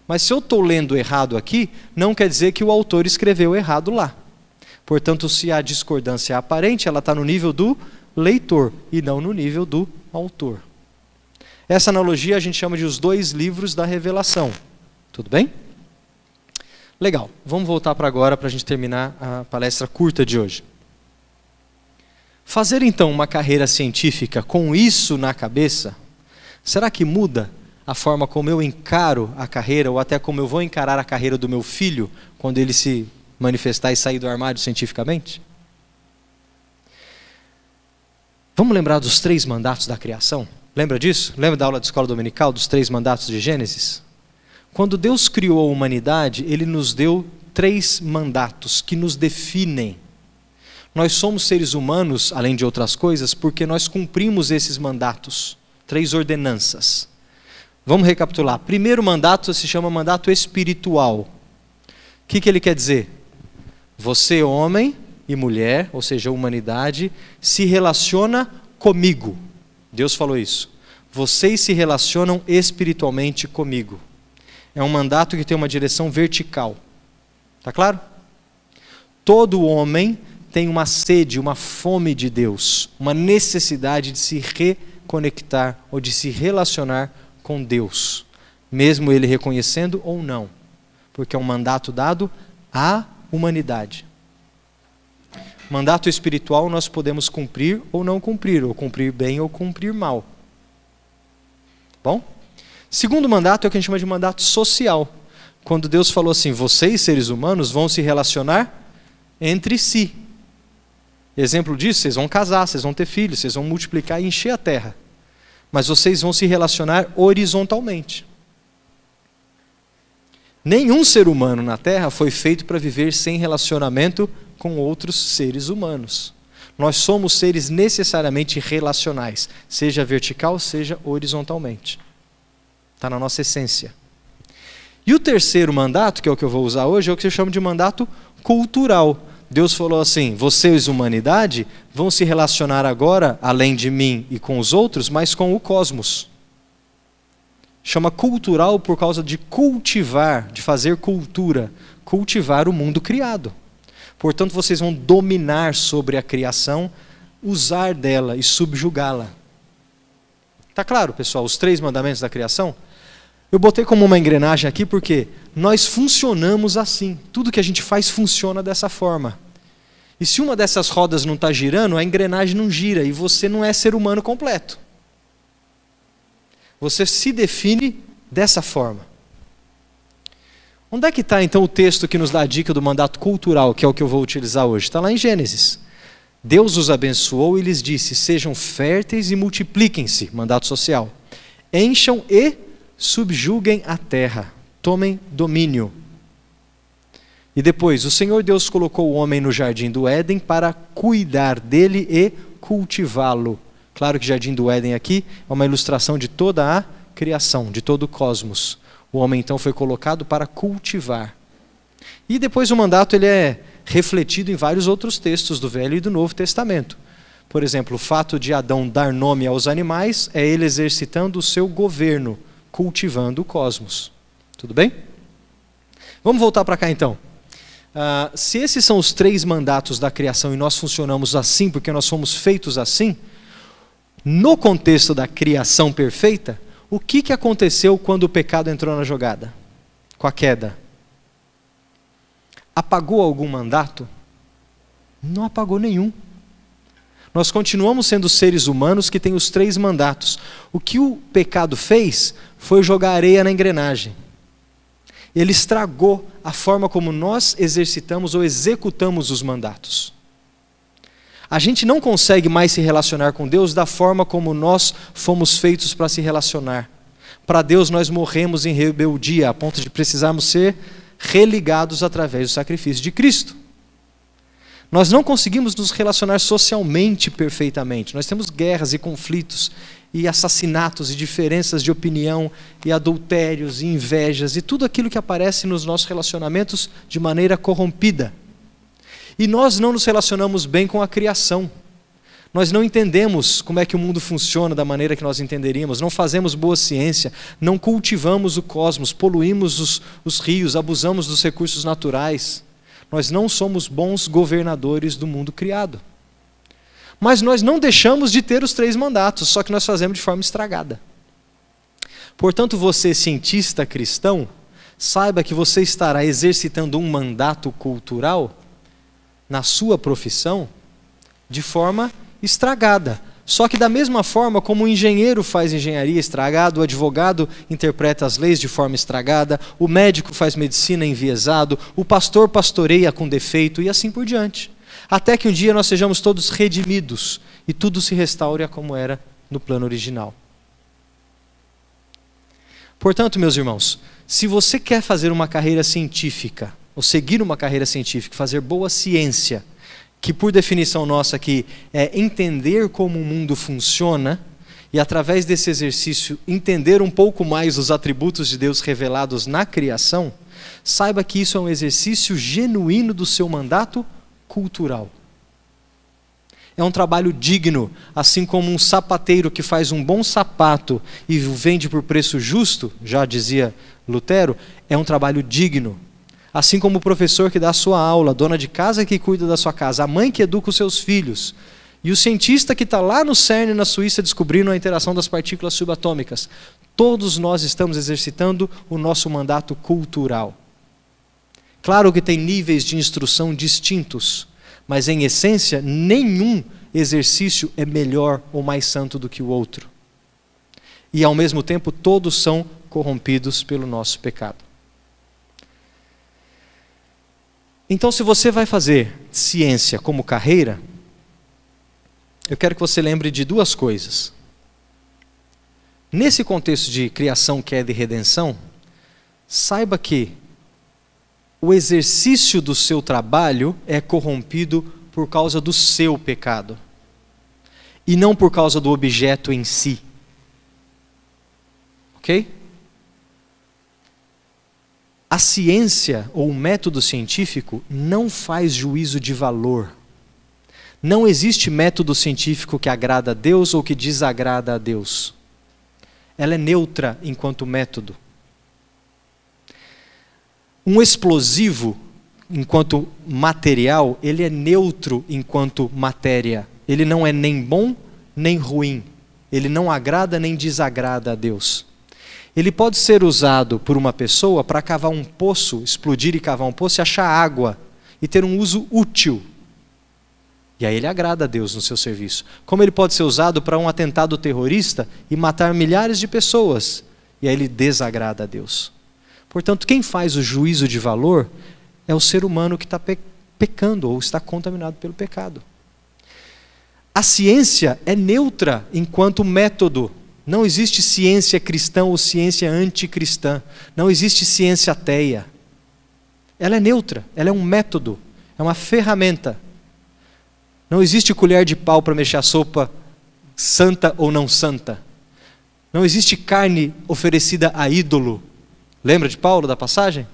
Mas se eu estou lendo errado aqui, não quer dizer que o autor escreveu errado lá. Portanto, se a discordância é aparente, ela está no nível do leitor e não no nível do autor. Essa analogia a gente chama de os dois livros da revelação. Tudo bem? Legal. Vamos voltar para agora para a gente terminar a palestra curta de hoje. Fazer então uma carreira científica com isso na cabeça, será que muda a forma como eu encaro a carreira, ou até como eu vou encarar a carreira do meu filho, quando ele se manifestar e sair do armário cientificamente? Vamos lembrar dos 3 mandatos da criação? Lembra disso? Lembra da aula de escola dominical, dos 3 mandatos de Gênesis? Quando Deus criou a humanidade, Ele nos deu 3 mandatos que nos definem. Nós somos seres humanos, além de outras coisas, porque nós cumprimos esses mandatos, 3 ordenanças. Vamos recapitular. Primeiro mandato se chama mandato espiritual. O que ele quer dizer? Você, homem e mulher, ou seja, a humanidade, se relaciona comigo. Deus falou isso. Vocês se relacionam espiritualmente comigo. É um mandato que tem uma direção vertical. Está claro? Todo homem tem uma sede, uma fome de Deus, uma necessidade de se reconectar ou de se relacionar com Deus, mesmo ele reconhecendo ou não, porque é um mandato dado à humanidade. Mandato espiritual nós podemos cumprir ou não cumprir, ou cumprir bem ou cumprir mal. Bom? Segundo mandato é o que a gente chama de mandato social. Quando Deus falou assim, vocês seres humanos vão se relacionar entre si. Exemplo disso, vocês vão casar, vocês vão ter filhos, vocês vão multiplicar e encher a terra. Mas vocês vão se relacionar horizontalmente. Nenhum ser humano na terra foi feito para viver sem relacionamento com outros seres humanos. Nós somos seres necessariamente relacionais, seja vertical, seja horizontalmente. Está na nossa essência. E o terceiro mandato, que é o que eu vou usar hoje, é o que eu chamo de mandato cultural. Deus falou assim, vocês, humanidade, vão se relacionar agora, além de mim e com os outros, mas com o cosmos. Chama cultural por causa de cultivar, de fazer cultura, cultivar o mundo criado. Portanto, vocês vão dominar sobre a criação, usar dela e subjugá-la. Está claro, pessoal, os 3 mandamentos da criação? Eu botei como uma engrenagem aqui porque nós funcionamos assim. Tudo que a gente faz funciona dessa forma. E se uma dessas rodas não está girando, a engrenagem não gira e você não é ser humano completo. Você se define dessa forma. Onde é que está então o texto que nos dá a dica do mandato cultural, que é o que eu vou utilizar hoje? Está lá em Gênesis. Deus os abençoou e lhes disse, sejam férteis e multipliquem-se, mandato social. Encham e subjuguem a terra, tomem domínio. E depois, o Senhor Deus colocou o homem no jardim do Éden para cuidar dele e cultivá-lo. Claro que jardim do Éden aqui é uma ilustração de toda a criação, de todo o cosmos. O homem então foi colocado para cultivar. E depois o mandato ele é refletido em vários outros textos do Velho e do Novo Testamento. Por exemplo, o fato de Adão dar nome aos animais é ele exercitando o seu governo, cultivando o cosmos. Tudo bem? Vamos voltar para cá então. Se esses são os 3 mandatos da criação e nós funcionamos assim porque nós fomos feitos assim, no contexto da criação perfeita, o que aconteceu quando o pecado entrou na jogada? Com a queda? Apagou algum mandato? Não apagou nenhum. Nós continuamos sendo seres humanos que têm os 3 mandatos. O que o pecado fez foi jogar areia na engrenagem. Ele estragou a forma como nós exercitamos ou executamos os mandatos. A gente não consegue mais se relacionar com Deus da forma como nós fomos feitos para se relacionar. Para Deus nós morremos em rebeldia, a ponto de precisarmos ser religados através do sacrifício de Cristo. Nós não conseguimos nos relacionar socialmente perfeitamente. Nós temos guerras e conflitos, e assassinatos, e diferenças de opinião, e adultérios, e invejas, e tudo aquilo que aparece nos nossos relacionamentos de maneira corrompida. E nós não nos relacionamos bem com a criação. Nós não entendemos como é que o mundo funciona da maneira que nós entenderíamos, não fazemos boa ciência, não cultivamos o cosmos, poluímos os rios, abusamos dos recursos naturais. Nós não somos bons governadores do mundo criado. Mas nós não deixamos de ter os 3 mandatos, só que nós fazemos de forma estragada. Portanto, você, cientista cristão, saiba que você estará exercitando um mandato cultural na sua profissão de forma estragada. Só que da mesma forma como o engenheiro faz engenharia estragada, o advogado interpreta as leis de forma estragada, o médico faz medicina enviesado, o pastor pastoreia com defeito e assim por diante. Até que um dia nós sejamos todos redimidos e tudo se restaure a como era no plano original. Portanto, meus irmãos, se você quer fazer uma carreira científica, ou seguir uma carreira científica, fazer boa ciência, que por definição nossa aqui é entender como o mundo funciona, e através desse exercício entender um pouco mais os atributos de Deus revelados na criação, saiba que isso é um exercício genuíno do seu mandato cultural. É um trabalho digno, assim como um sapateiro que faz um bom sapato e o vende por preço justo, já dizia Lutero, é um trabalho digno. Assim como o professor que dá a sua aula, a dona de casa que cuida da sua casa, a mãe que educa os seus filhos, e o cientista que está lá no CERN, na Suíça, descobrindo a interação das partículas subatômicas. Todos nós estamos exercitando o nosso mandato cultural. Claro que tem níveis de instrução distintos, mas em essência, nenhum exercício é melhor ou mais santo do que o outro. E ao mesmo tempo, todos são corrompidos pelo nosso pecado. Então, se você vai fazer ciência como carreira, eu quero que você lembre de duas coisas. Nesse contexto de criação, queda e redenção, saiba que o exercício do seu trabalho é corrompido por causa do seu pecado, e não por causa do objeto em si. Ok? A ciência ou o método científico não faz juízo de valor. Não existe método científico que agrada a Deus ou que desagrada a Deus. Ela é neutra enquanto método. Um explosivo, enquanto material, ele é neutro enquanto matéria. Ele não é nem bom nem ruim. Ele não agrada nem desagrada a Deus. Ele pode ser usado por uma pessoa para cavar um poço, explodir e cavar um poço e achar água e ter um uso útil. E aí ele agrada a Deus no seu serviço. Como ele pode ser usado para um atentado terrorista e matar milhares de pessoas. E aí ele desagrada a Deus. Portanto, quem faz o juízo de valor é o ser humano que está pecando ou está contaminado pelo pecado. A ciência é neutra enquanto método. Não existe ciência cristã ou ciência anticristã. Não existe ciência ateia. Ela é neutra, ela é um método, é uma ferramenta. Não existe colher de pau para mexer a sopa santa ou não santa. Não existe carne oferecida a ídolo. Lembra de Paulo da passagem?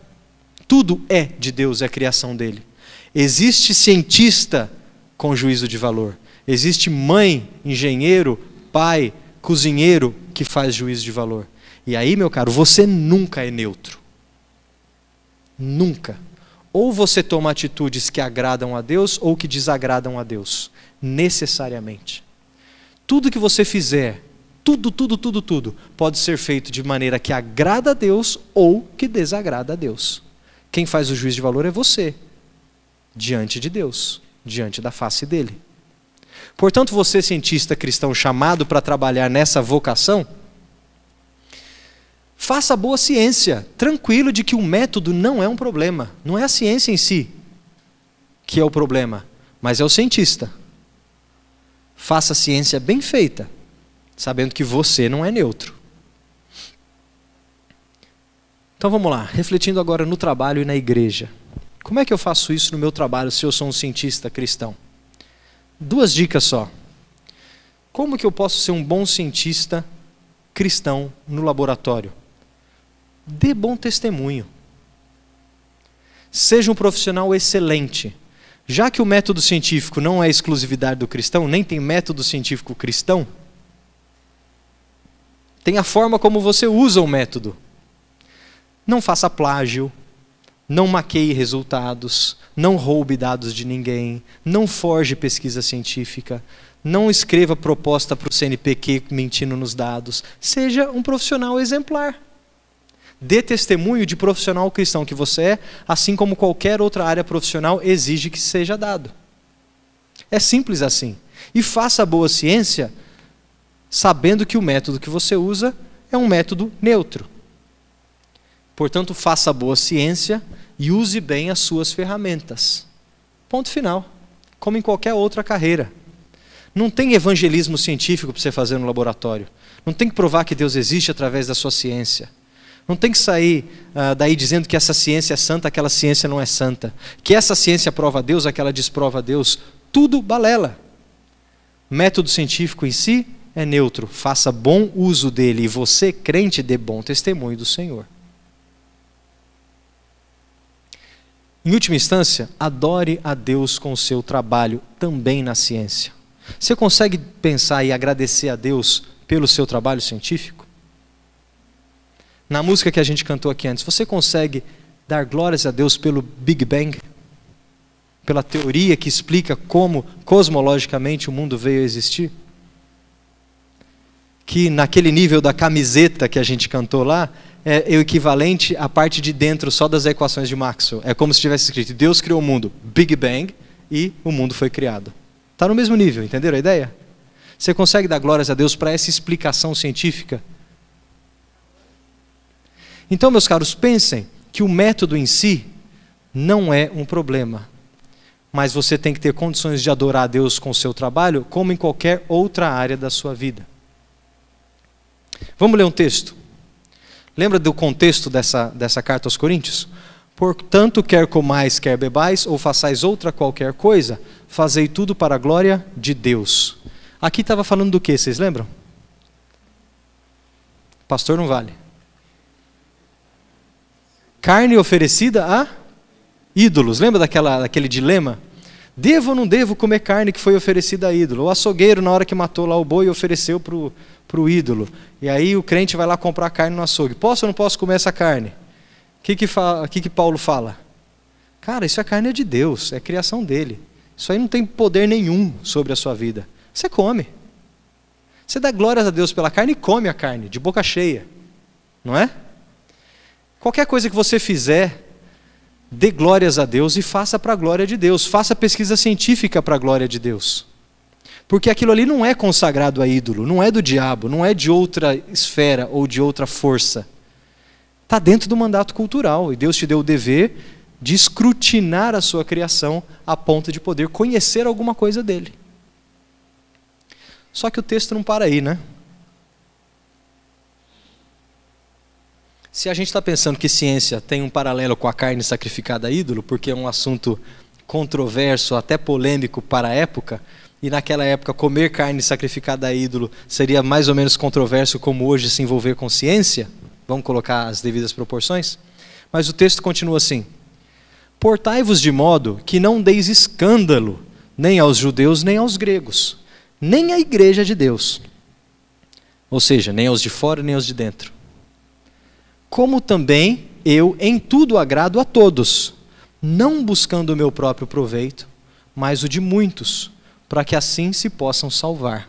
Tudo é de Deus, é a criação dele. Existe cientista com juízo de valor. Existe mãe, engenheiro, pai, cozinheiro que faz juízo de valor. E aí, meu caro, você nunca é neutro. Nunca. Ou você toma atitudes que agradam a Deus ou que desagradam a Deus. Necessariamente. Tudo que você fizer, tudo, pode ser feito de maneira que agrada a Deus ou que desagrada a Deus. Quem faz o juízo de valor é você. Diante de Deus. Diante da face dele. Portanto, você, cientista cristão chamado para trabalhar nessa vocação, faça boa ciência, tranquilo de que o método não é um problema. Não é a ciência em si que é o problema, mas é o cientista. Faça a ciência bem feita, sabendo que você não é neutro. Então vamos lá, refletindo agora no trabalho e na igreja. Como é que eu faço isso no meu trabalho se eu sou um cientista cristão? 2 dicas só. Como que eu posso ser um bom cientista cristão no laboratório? Dê bom testemunho. Seja um profissional excelente. Já que o método científico não é exclusividade do cristão, nem tem método científico cristão, tem a forma como você usa o método. Não faça plágio, não maqueie resultados, não roube dados de ninguém, não forje pesquisa científica, não escreva proposta para o CNPq mentindo nos dados. Seja um profissional exemplar. Dê testemunho de profissional cristão que você é, assim como qualquer outra área profissional exige que seja dado. É simples assim. E faça boa ciência sabendo que o método que você usa é um método neutro. Portanto, faça boa ciência e use bem as suas ferramentas. Ponto final. Como em qualquer outra carreira. Não tem evangelismo científico para você fazer no laboratório. Não tem que provar que Deus existe através da sua ciência. Não tem que sair daí dizendo que essa ciência é santa, aquela ciência não é santa. Que essa ciência prova a Deus, aquela desprova a Deus. Tudo balela. Método científico em si é neutro. Faça bom uso dele e você, crente, dê bom testemunho do Senhor. Em última instância, adore a Deus com o seu trabalho também na ciência. Você consegue pensar e agradecer a Deus pelo seu trabalho científico? Na música que a gente cantou aqui antes, você consegue dar glórias a Deus pelo Big Bang? Pela teoria que explica como, cosmologicamente, o mundo veio a existir? Que naquele nível da camiseta que a gente cantou lá, é o equivalente à parte de dentro só das equações de Maxwell. É como se tivesse escrito, Deus criou o mundo, Big Bang, e o mundo foi criado. Está no mesmo nível, entenderam a ideia? Você consegue dar glórias a Deus para essa explicação científica? Então, meus caros, pensem que o método em si não é um problema. Mas você tem que ter condições de adorar a Deus com o seu trabalho, como em qualquer outra área da sua vida. Vamos ler um texto. Lembra do contexto dessa carta aos Coríntios? Portanto, quer comais, quer bebais, ou façais outra qualquer coisa, fazei tudo para a glória de Deus. Aqui estava falando do que, vocês lembram? Pastor não vale. Carne oferecida a ídolos. Lembra daquele dilema? Devo ou não devo comer carne que foi oferecida a ídolo? O açougueiro, na hora que matou lá o boi, ofereceu para o ídolo. E aí o crente vai lá comprar carne no açougue. Posso ou não posso comer essa carne? O que Paulo fala? Cara, isso é carne de Deus, é criação dele. Isso aí não tem poder nenhum sobre a sua vida. Você come. Você dá glórias a Deus pela carne e come a carne, de boca cheia. Não é? Qualquer coisa que você fizer, dê glórias a Deus e faça para a glória de Deus. Faça pesquisa científica para a glória de Deus. Porque aquilo ali não é consagrado a ídolo, não é do diabo, não é de outra esfera ou de outra força. Está dentro do mandato cultural e Deus te deu o dever de escrutinar a sua criação a ponto de poder conhecer alguma coisa dele. Só que o texto não para aí, né? Se a gente está pensando que ciência tem um paralelo com a carne sacrificada a ídolo, porque é um assunto controverso, até polêmico para a época, e naquela época comer carne sacrificada a ídolo seria mais ou menos controverso como hoje se envolver com ciência, vamos colocar as devidas proporções, mas o texto continua assim: portai-vos de modo que não deis escândalo, nem aos judeus, nem aos gregos, nem à igreja de Deus, ou seja, nem aos de fora, nem aos de dentro. Como também eu em tudo agrado a todos, não buscando o meu próprio proveito, mas o de muitos, para que assim se possam salvar.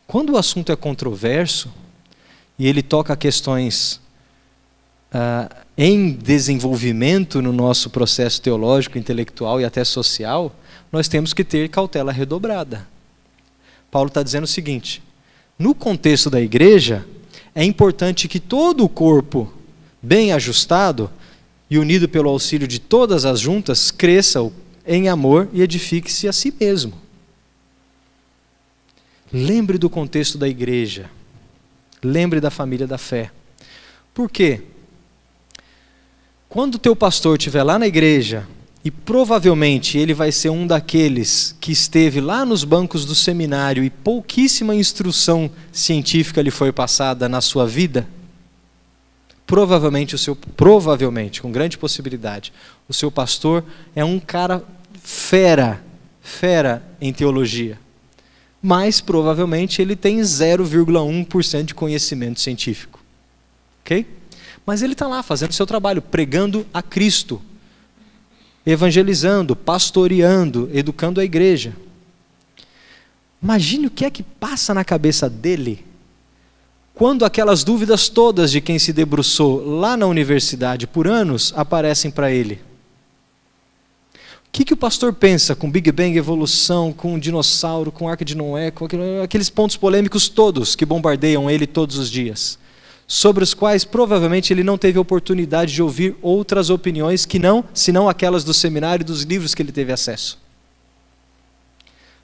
Quando o assunto é controverso, e ele toca questões em desenvolvimento no nosso processo teológico, intelectual e até social, nós temos que ter cautela redobrada. Paulo está dizendo o seguinte: no contexto da igreja, é importante que todo o corpo, bem ajustado e unido pelo auxílio de todas as juntas, cresça em amor e edifique-se a si mesmo. Lembre do contexto da igreja. Lembre da família da fé. Por quê? Quando o teu pastor estiver lá na igreja, e provavelmente ele vai ser um daqueles que esteve lá nos bancos do seminário e pouquíssima instrução científica lhe foi passada na sua vida, provavelmente, com grande possibilidade, o seu pastor é um cara fera em teologia. Mas provavelmente ele tem 0,1% de conhecimento científico. Ok? Mas ele está lá fazendo o seu trabalho, pregando a Cristo, evangelizando, pastoreando, educando a igreja. Imagine o que é que passa na cabeça dele quando aquelas dúvidas todas de quem se debruçou lá na universidade por anos aparecem para ele. O que o pastor pensa com Big Bang, evolução, com dinossauro, com Arca de Noé, com aqueles pontos polêmicos todos que bombardeiam ele todos os dias, sobre os quais provavelmente ele não teve oportunidade de ouvir outras opiniões que não, senão aquelas do seminário e dos livros que ele teve acesso.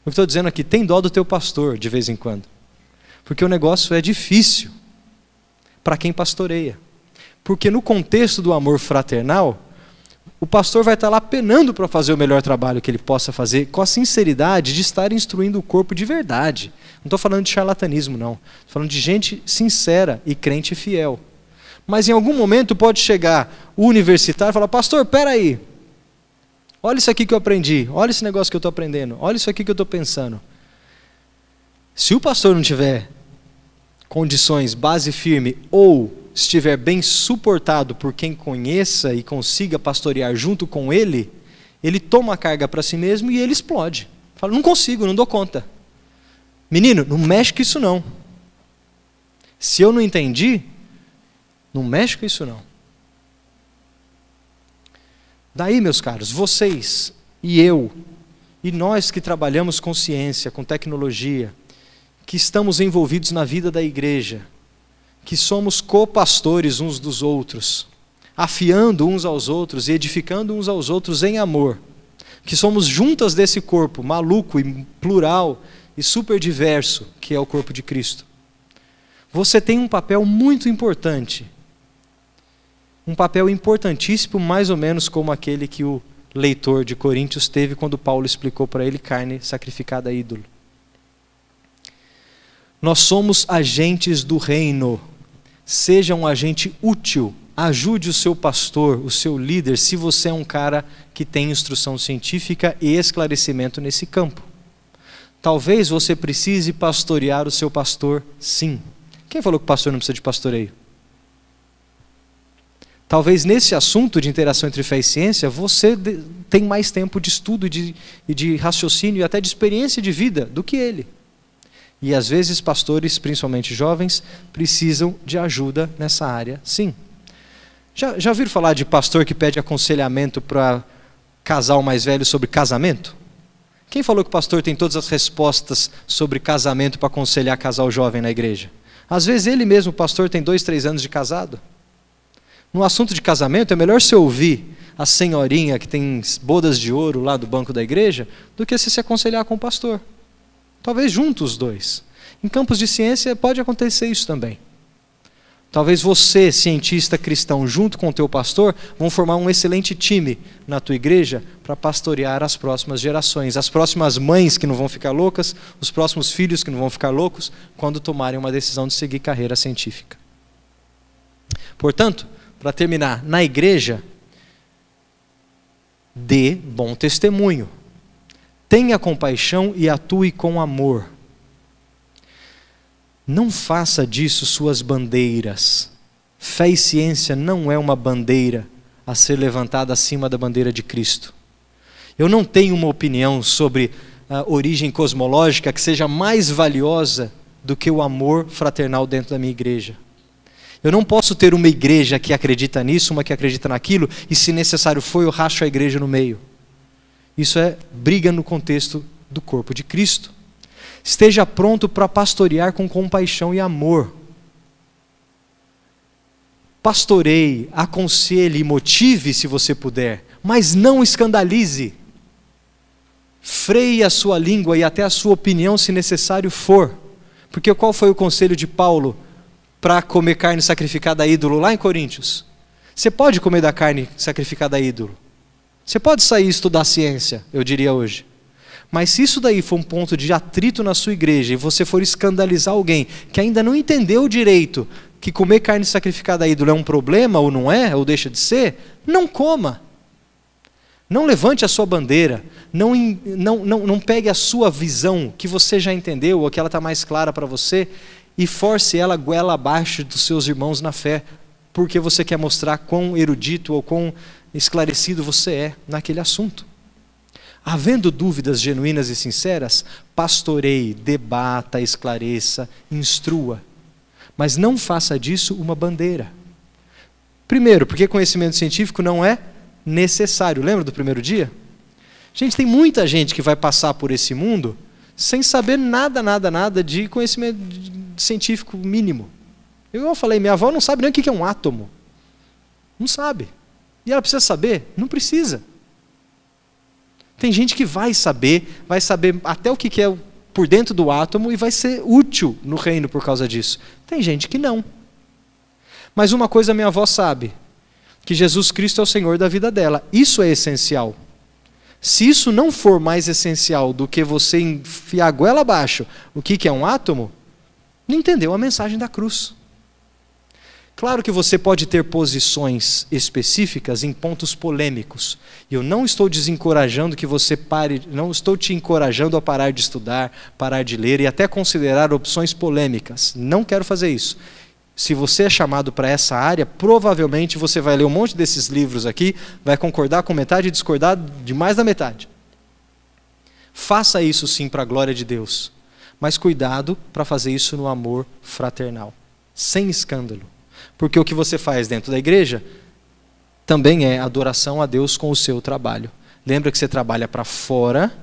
O que estou dizendo aqui, tem dó do teu pastor de vez em quando, porque o negócio é difícil para quem pastoreia. Porque no contexto do amor fraternal, o pastor vai estar lá penando para fazer o melhor trabalho que ele possa fazer, com a sinceridade de estar instruindo o corpo de verdade. Não estou falando de charlatanismo, não. Estou falando de gente sincera e crente fiel. Mas em algum momento pode chegar o universitário e falar: pastor, peraí, olha isso aqui que eu aprendi, olha esse negócio que eu estou aprendendo, olha isso aqui que eu estou pensando. Se o pastor não tiver condições, base firme, ou estiver bem suportado por quem conheça e consiga pastorear junto com ele, ele toma a carga para si mesmo e ele explode. Fala: não consigo, não dou conta. Menino, não mexe com isso não. Se eu não entendi, não mexe com isso não. Daí, meus caros, vocês e eu, e nós que trabalhamos com ciência, com tecnologia, que estamos envolvidos na vida da igreja, que somos co-pastores uns dos outros, afiando uns aos outros e edificando uns aos outros em amor, que somos juntas desse corpo maluco e plural e super diverso, que é o corpo de Cristo. Você tem um papel muito importante, um papel importantíssimo, mais ou menos como aquele que o leitor de Coríntios teve quando Paulo explicou para ele carne sacrificada a ídolo. Nós somos agentes do reino. Seja um agente útil, ajude o seu pastor, o seu líder, se você é um cara que tem instrução científica e esclarecimento nesse campo. Talvez você precise pastorear o seu pastor, sim. Quem falou que o pastor não precisa de pastoreio? Talvez nesse assunto de interação entre fé e ciência, você tem mais tempo de estudo e de raciocínio e até de experiência de vida do que ele. E às vezes pastores, principalmente jovens, precisam de ajuda nessa área, sim. Já ouviram falar de pastor que pede aconselhamento para casal mais velho sobre casamento? Quem falou que o pastor tem todas as respostas sobre casamento para aconselhar casal jovem na igreja? Às vezes ele mesmo, o pastor, tem 2, 3 anos de casado. No assunto de casamento, é melhor você ouvir a senhorinha que tem bodas de ouro lá do banco da igreja, do que você se aconselhar com o pastor. Talvez juntos os dois. Em campos de ciência pode acontecer isso também. Talvez você, cientista cristão, junto com o teu pastor, vão formar um excelente time na tua igreja para pastorear as próximas gerações, as próximas mães que não vão ficar loucas, os próximos filhos que não vão ficar loucos, quando tomarem uma decisão de seguir carreira científica. Portanto, para terminar, na igreja, dê bom testemunho. Tenha compaixão e atue com amor. Não faça disso suas bandeiras. Fé e ciência não é uma bandeira a ser levantada acima da bandeira de Cristo. Eu não tenho uma opinião sobre a origem cosmológica que seja mais valiosa do que o amor fraternal dentro da minha igreja. Eu não posso ter uma igreja que acredita nisso, uma que acredita naquilo, e se necessário for, eu racho a igreja no meio. Isso é briga no contexto do corpo de Cristo. Esteja pronto para pastorear com compaixão e amor. Pastoreie, aconselhe e motive se você puder, mas não escandalize. Freie a sua língua e até a sua opinião se necessário for. Porque qual foi o conselho de Paulo para comer carne sacrificada a ídolo lá em Coríntios? Você pode comer da carne sacrificada a ídolo. Você pode sair e estudar ciência, eu diria hoje. Mas se isso daí for um ponto de atrito na sua igreja e você for escandalizar alguém que ainda não entendeu direito que comer carne sacrificada a ídolo é um problema ou não é, ou deixa de ser, não coma. Não levante a sua bandeira, não pegue a sua visão que você já entendeu ou que ela está mais clara para você e force ela goela abaixo dos seus irmãos na fé, porque você quer mostrar quão erudito ou quão esclarecido você é naquele assunto. Havendo dúvidas genuínas e sinceras, pastoreie, debata, esclareça, instrua. Mas não faça disso uma bandeira. Primeiro, porque conhecimento científico não é necessário. Lembra do primeiro dia? Gente, tem muita gente que vai passar por esse mundo sem saber nada de conhecimento científico mínimo. Eu falei, minha avó não sabe nem o que é um átomo. Não sabe. E ela precisa saber? Não precisa. Tem gente que vai saber até o que é por dentro do átomo e vai ser útil no reino por causa disso. Tem gente que não. Mas uma coisa minha avó sabe, que Jesus Cristo é o Senhor da vida dela. Isso é essencial. Se isso não for mais essencial do que você enfiar a goela abaixo o que é um átomo, não entendeu a mensagem da cruz. Claro que você pode ter posições específicas em pontos polêmicos. E eu não estou desencorajando que você pare, não estou te encorajando a parar de estudar, parar de ler e até considerar opções polêmicas. Não quero fazer isso. Se você é chamado para essa área, provavelmente você vai ler um monte desses livros aqui, vai concordar com metade e discordar de mais da metade. Faça isso sim para a glória de Deus. Mas cuidado para fazer isso no amor fraternal, sem escândalo. Porque o que você faz dentro da igreja também é adoração a Deus com o seu trabalho. Lembra que você trabalha para fora,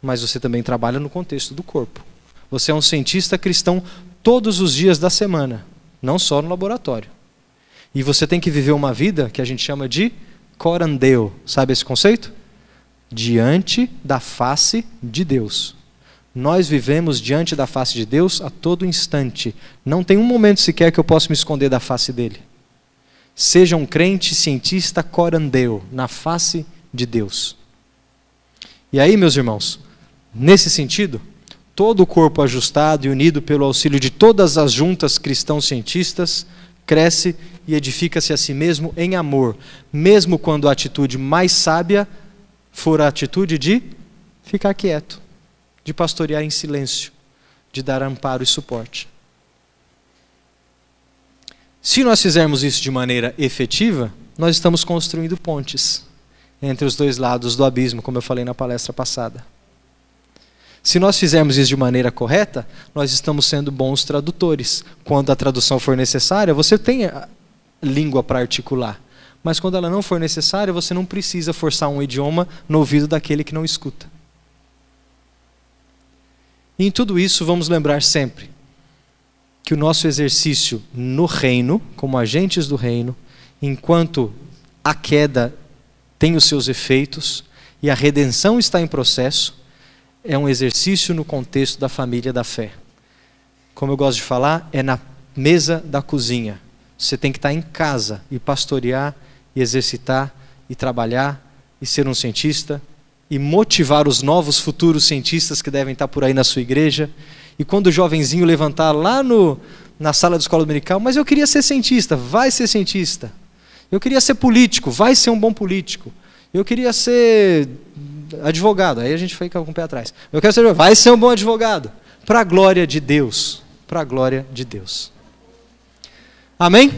mas você também trabalha no contexto do corpo. Você é um cientista cristão todos os dias da semana, não só no laboratório. E você tem que viver uma vida que a gente chama de corandeu. Sabe esse conceito? Diante da face de Deus. Nós vivemos diante da face de Deus a todo instante. Não tem um momento sequer que eu possa me esconder da face dele. Seja um crente cientista corandeu, na face de Deus. E aí, meus irmãos, nesse sentido, todo o corpo ajustado e unido pelo auxílio de todas as juntas cristãos cientistas, cresce e edifica-se a si mesmo em amor, mesmo quando a atitude mais sábia for a atitude de ficar quieto, de pastorear em silêncio, de dar amparo e suporte. Se nós fizermos isso de maneira efetiva, nós estamos construindo pontes entre os dois lados do abismo, como eu falei na palestra passada. Se nós fizermos isso de maneira correta, nós estamos sendo bons tradutores. Quando a tradução for necessária, você tem a língua para articular. Mas quando ela não for necessária, você não precisa forçar um idioma no ouvido daquele que não escuta. E em tudo isso, vamos lembrar sempre que o nosso exercício no reino, como agentes do reino, enquanto a queda tem os seus efeitos e a redenção está em processo, é um exercício no contexto da família da fé. Como eu gosto de falar, é na mesa da cozinha. Você tem que estar em casa e pastorear, e exercitar, e trabalhar, e ser um cientista, e motivar os novos futuros cientistas que devem estar por aí na sua igreja. E quando o jovenzinho levantar lá na sala de escola dominical, mas eu queria ser cientista, vai ser cientista. Eu queria ser político, vai ser um bom político. Eu queria ser advogado, aí a gente fica com o pé atrás. Eu quero ser, vai ser um bom advogado. Para a glória de Deus. Para a glória de Deus. Amém?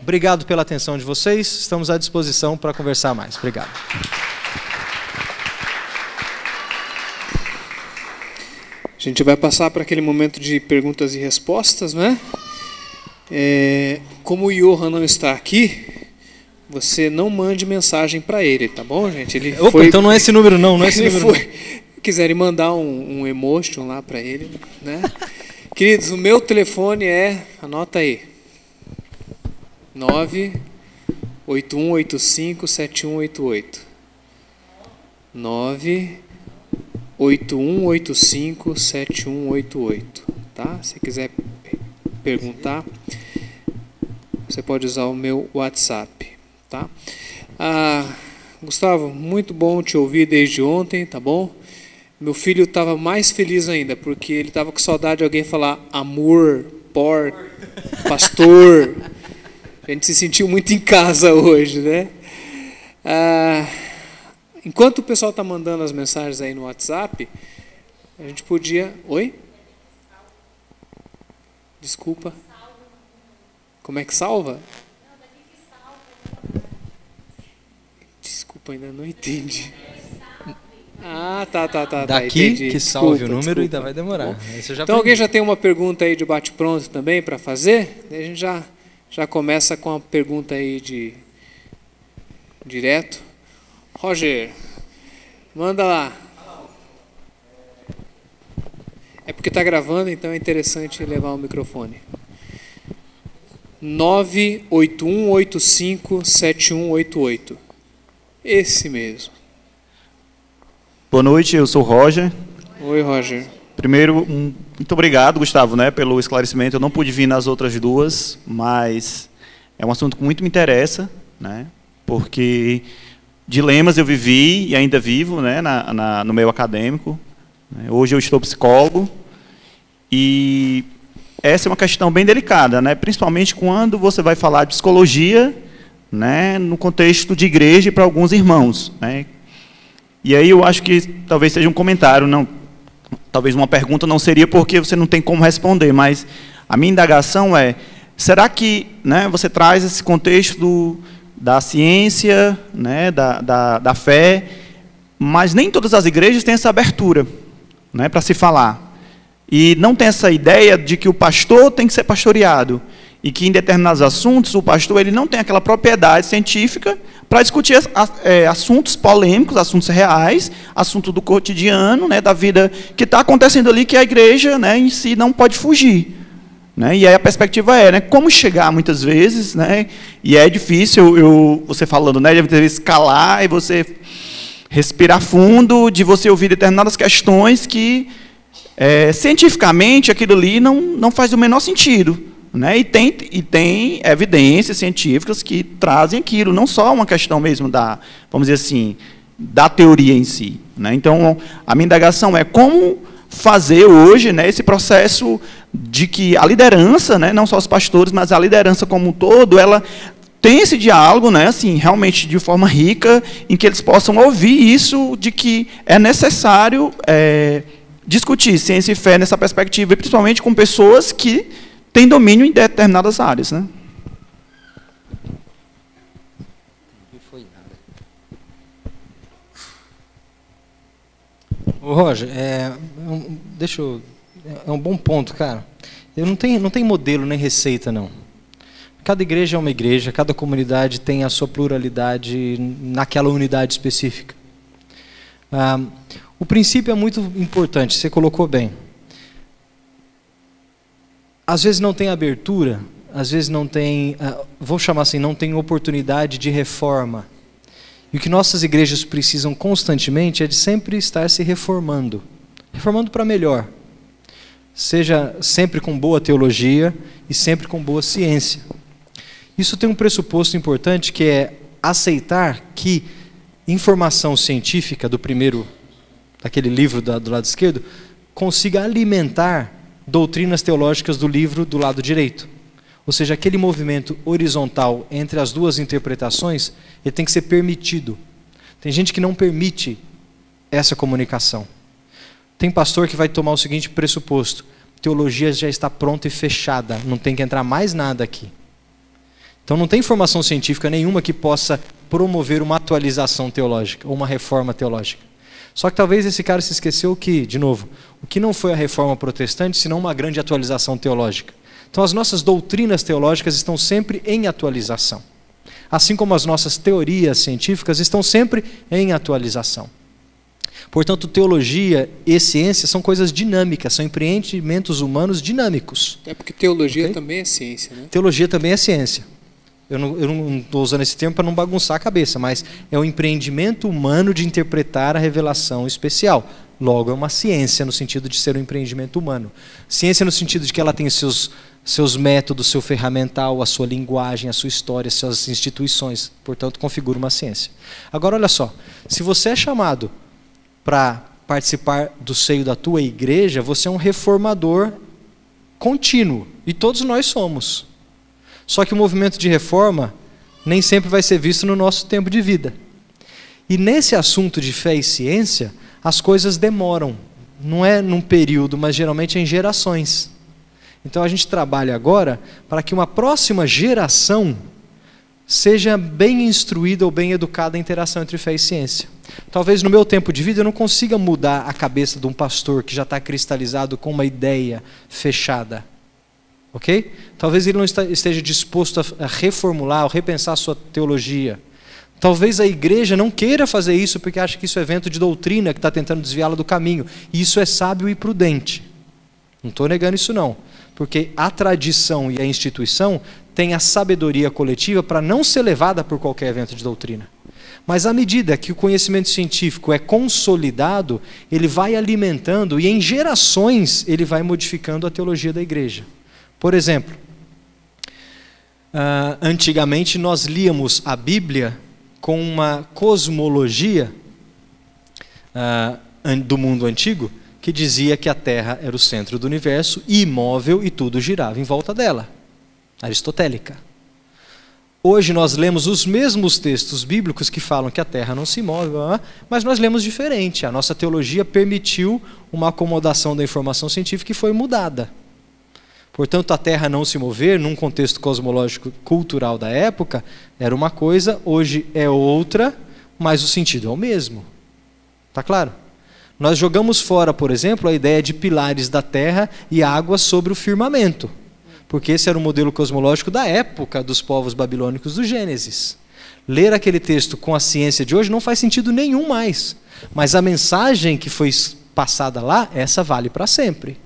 Obrigado pela atenção de vocês. Estamos à disposição para conversar mais. Obrigado. A gente vai passar para aquele momento de perguntas e respostas, né? Como o Johan não está aqui, você não mande mensagem para ele, tá bom, gente? Então não é esse número não é esse número. Quiserem mandar um emotion lá para ele, né? Queridos, o meu telefone anota aí, 981857188. 981857188, tá? Se quiser perguntar, você pode usar o meu WhatsApp, tá? Gustavo, muito bom te ouvir desde ontem, tá bom? Meu filho estava mais feliz ainda, porque ele estava com saudade de alguém falar amor, pastor. A gente se sentiu muito em casa hoje, né? Enquanto o pessoal está mandando as mensagens aí no WhatsApp, a gente podia... Oi? Desculpa. Como é que salva? Desculpa, ainda não entendi. Tá. Daqui entendi. que salve Desculpa, o número desculpa. ainda vai demorar. Então alguém já tem uma pergunta aí de bate-pronto também para fazer? A gente já começa com a pergunta aí direto. Roger, manda lá. É porque está gravando, então é interessante levar o microfone. 981857188. Esse mesmo. Boa noite, eu sou o Roger. Oi, Roger. Primeiro, muito obrigado, Gustavo, né, pelo esclarecimento. Eu não pude vir nas outras duas, mas é um assunto que muito me interessa, né, porque dilemas eu vivi e ainda vivo, né, no meio acadêmico. Hoje eu estou psicólogo e essa é uma questão bem delicada, né, principalmente quando você vai falar de psicologia, né, no contexto de igreja e para alguns irmãos, né. E aí eu acho que talvez seja um comentário, não, talvez uma pergunta não seria porque você não tem como responder, mas a minha indagação é, será que, né, você traz esse contexto da ciência, né, da fé, mas nem todas as igrejas têm essa abertura, né, para se falar. E não tem essa ideia de que o pastor tem que ser pastoreado, e que em determinados assuntos o pastor ele não tem aquela propriedade científica para discutir assuntos polêmicos, assuntos reais, assunto do cotidiano, né, da vida que está acontecendo ali, que a igreja, né, em si não pode fugir. Né, e aí a perspectiva é, né, como chegar muitas vezes, né, e é difícil, você falando, né, de muitas vezes calar e você respirar fundo, de você ouvir determinadas questões que, cientificamente, aquilo ali não faz o menor sentido. Né, e tem evidências científicas que trazem aquilo, não só uma questão mesmo vamos dizer assim, da teoria em si. Né. Então, a minha indagação é como fazer hoje, né, esse processo de que a liderança, né, não só os pastores, mas a liderança como um todo, ela tem esse diálogo, né, assim, realmente de forma rica, em que eles possam ouvir isso de que é necessário discutir ciência e fé nessa perspectiva, e principalmente com pessoas que têm domínio em determinadas áreas. Né? Ô, Roger, é um bom ponto, cara. Eu não tem modelo nem receita, não. Cada igreja é uma igreja, cada comunidade tem a sua pluralidade naquela unidade específica. O princípio é muito importante, você colocou bem. Às vezes não tem abertura, às vezes não tem, vou chamar assim, não tem oportunidade de reforma. E o que nossas igrejas precisam constantemente é de sempre estar se reformando. Reformando para melhor. Seja sempre com boa teologia e sempre com boa ciência. Isso tem um pressuposto importante, que é aceitar que informação científica daquele livro do lado esquerdo, consiga alimentar doutrinas teológicas do livro do lado direito. Ou seja, aquele movimento horizontal entre as duas interpretações, ele tem que ser permitido. Tem gente que não permite essa comunicação. Tem pastor que vai tomar o seguinte pressuposto: teologia já está pronta e fechada, não tem que entrar mais nada aqui. Então não tem informação científica nenhuma que possa promover uma atualização teológica ou uma reforma teológica. Só que talvez esse cara se esqueceu que, de novo, o que não foi a reforma protestante, senão uma grande atualização teológica. Então as nossas doutrinas teológicas estão sempre em atualização. Assim como as nossas teorias científicas estão sempre em atualização. Portanto, teologia e ciência são coisas dinâmicas, são empreendimentos humanos dinâmicos. É porque teologia também é ciência, né? Teologia também é ciência. Eu não estou usando esse termo para não bagunçar a cabeça, mas é um empreendimento humano de interpretar a revelação especial. Logo, é uma ciência no sentido de ser um empreendimento humano. Ciência no sentido de que ela tem seus métodos, seu ferramental, a sua linguagem, a sua história, as suas instituições. Portanto, configura uma ciência. Agora, olha só. Se você é chamado para participar do seio da tua igreja, você é um reformador contínuo. E todos nós somos. Só que o movimento de reforma nem sempre vai ser visto no nosso tempo de vida. E nesse assunto de fé e ciência, as coisas demoram. Não é num período, mas geralmente é em gerações. Então a gente trabalha agora para que uma próxima geração seja bem instruída ou bem educada em interação entre fé e ciência. Talvez no meu tempo de vida eu não consiga mudar a cabeça de um pastor que já está cristalizado com uma ideia fechada. Ok? Talvez ele não esteja disposto a reformular ou repensar a sua teologia. Talvez a igreja não queira fazer isso porque acha que isso é vento de doutrina que está tentando desviá-la do caminho. E isso é sábio e prudente. Não estou negando isso não. Porque a tradição e a instituição têm a sabedoria coletiva para não ser levada por qualquer vento de doutrina. Mas à medida que o conhecimento científico é consolidado, ele vai alimentando e em gerações ele vai modificando a teologia da igreja. Por exemplo, antigamente nós líamos a Bíblia com uma cosmologia do mundo antigo, que dizia que a Terra era o centro do universo, imóvel e tudo girava em volta dela, aristotélica. Hoje nós lemos os mesmos textos bíblicos que falam que a Terra não se move, mas nós lemos diferente. A nossa teologia permitiu uma acomodação da informação científica e foi mudada. Portanto, a Terra não se mover, num contexto cosmológico cultural da época, era uma coisa, hoje é outra, mas o sentido é o mesmo. Está claro? Nós jogamos fora, por exemplo, a ideia de pilares da terra e água sobre o firmamento, porque esse era o modelo cosmológico da época dos povos babilônicos do Gênesis. Ler aquele texto com a ciência de hoje não faz sentido nenhum mais, mas a mensagem que foi passada lá, essa vale para sempre.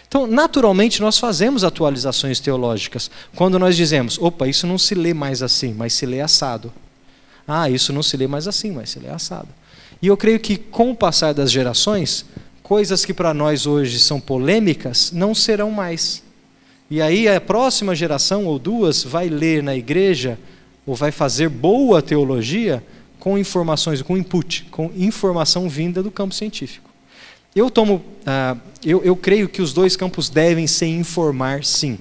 Então, naturalmente, nós fazemos atualizações teológicas, quando nós dizemos, opa, isso não se lê mais assim, mas se lê assado. Ah, isso não se lê mais assim, mas se lê assado. E eu creio que, com o passar das gerações, coisas que para nós hoje são polêmicas, não serão mais. E aí a próxima geração ou duas vai ler na igreja, ou vai fazer boa teologia, com informações, com input, com informação vinda do campo científico. Eu creio que os dois campos devem se informar, sim.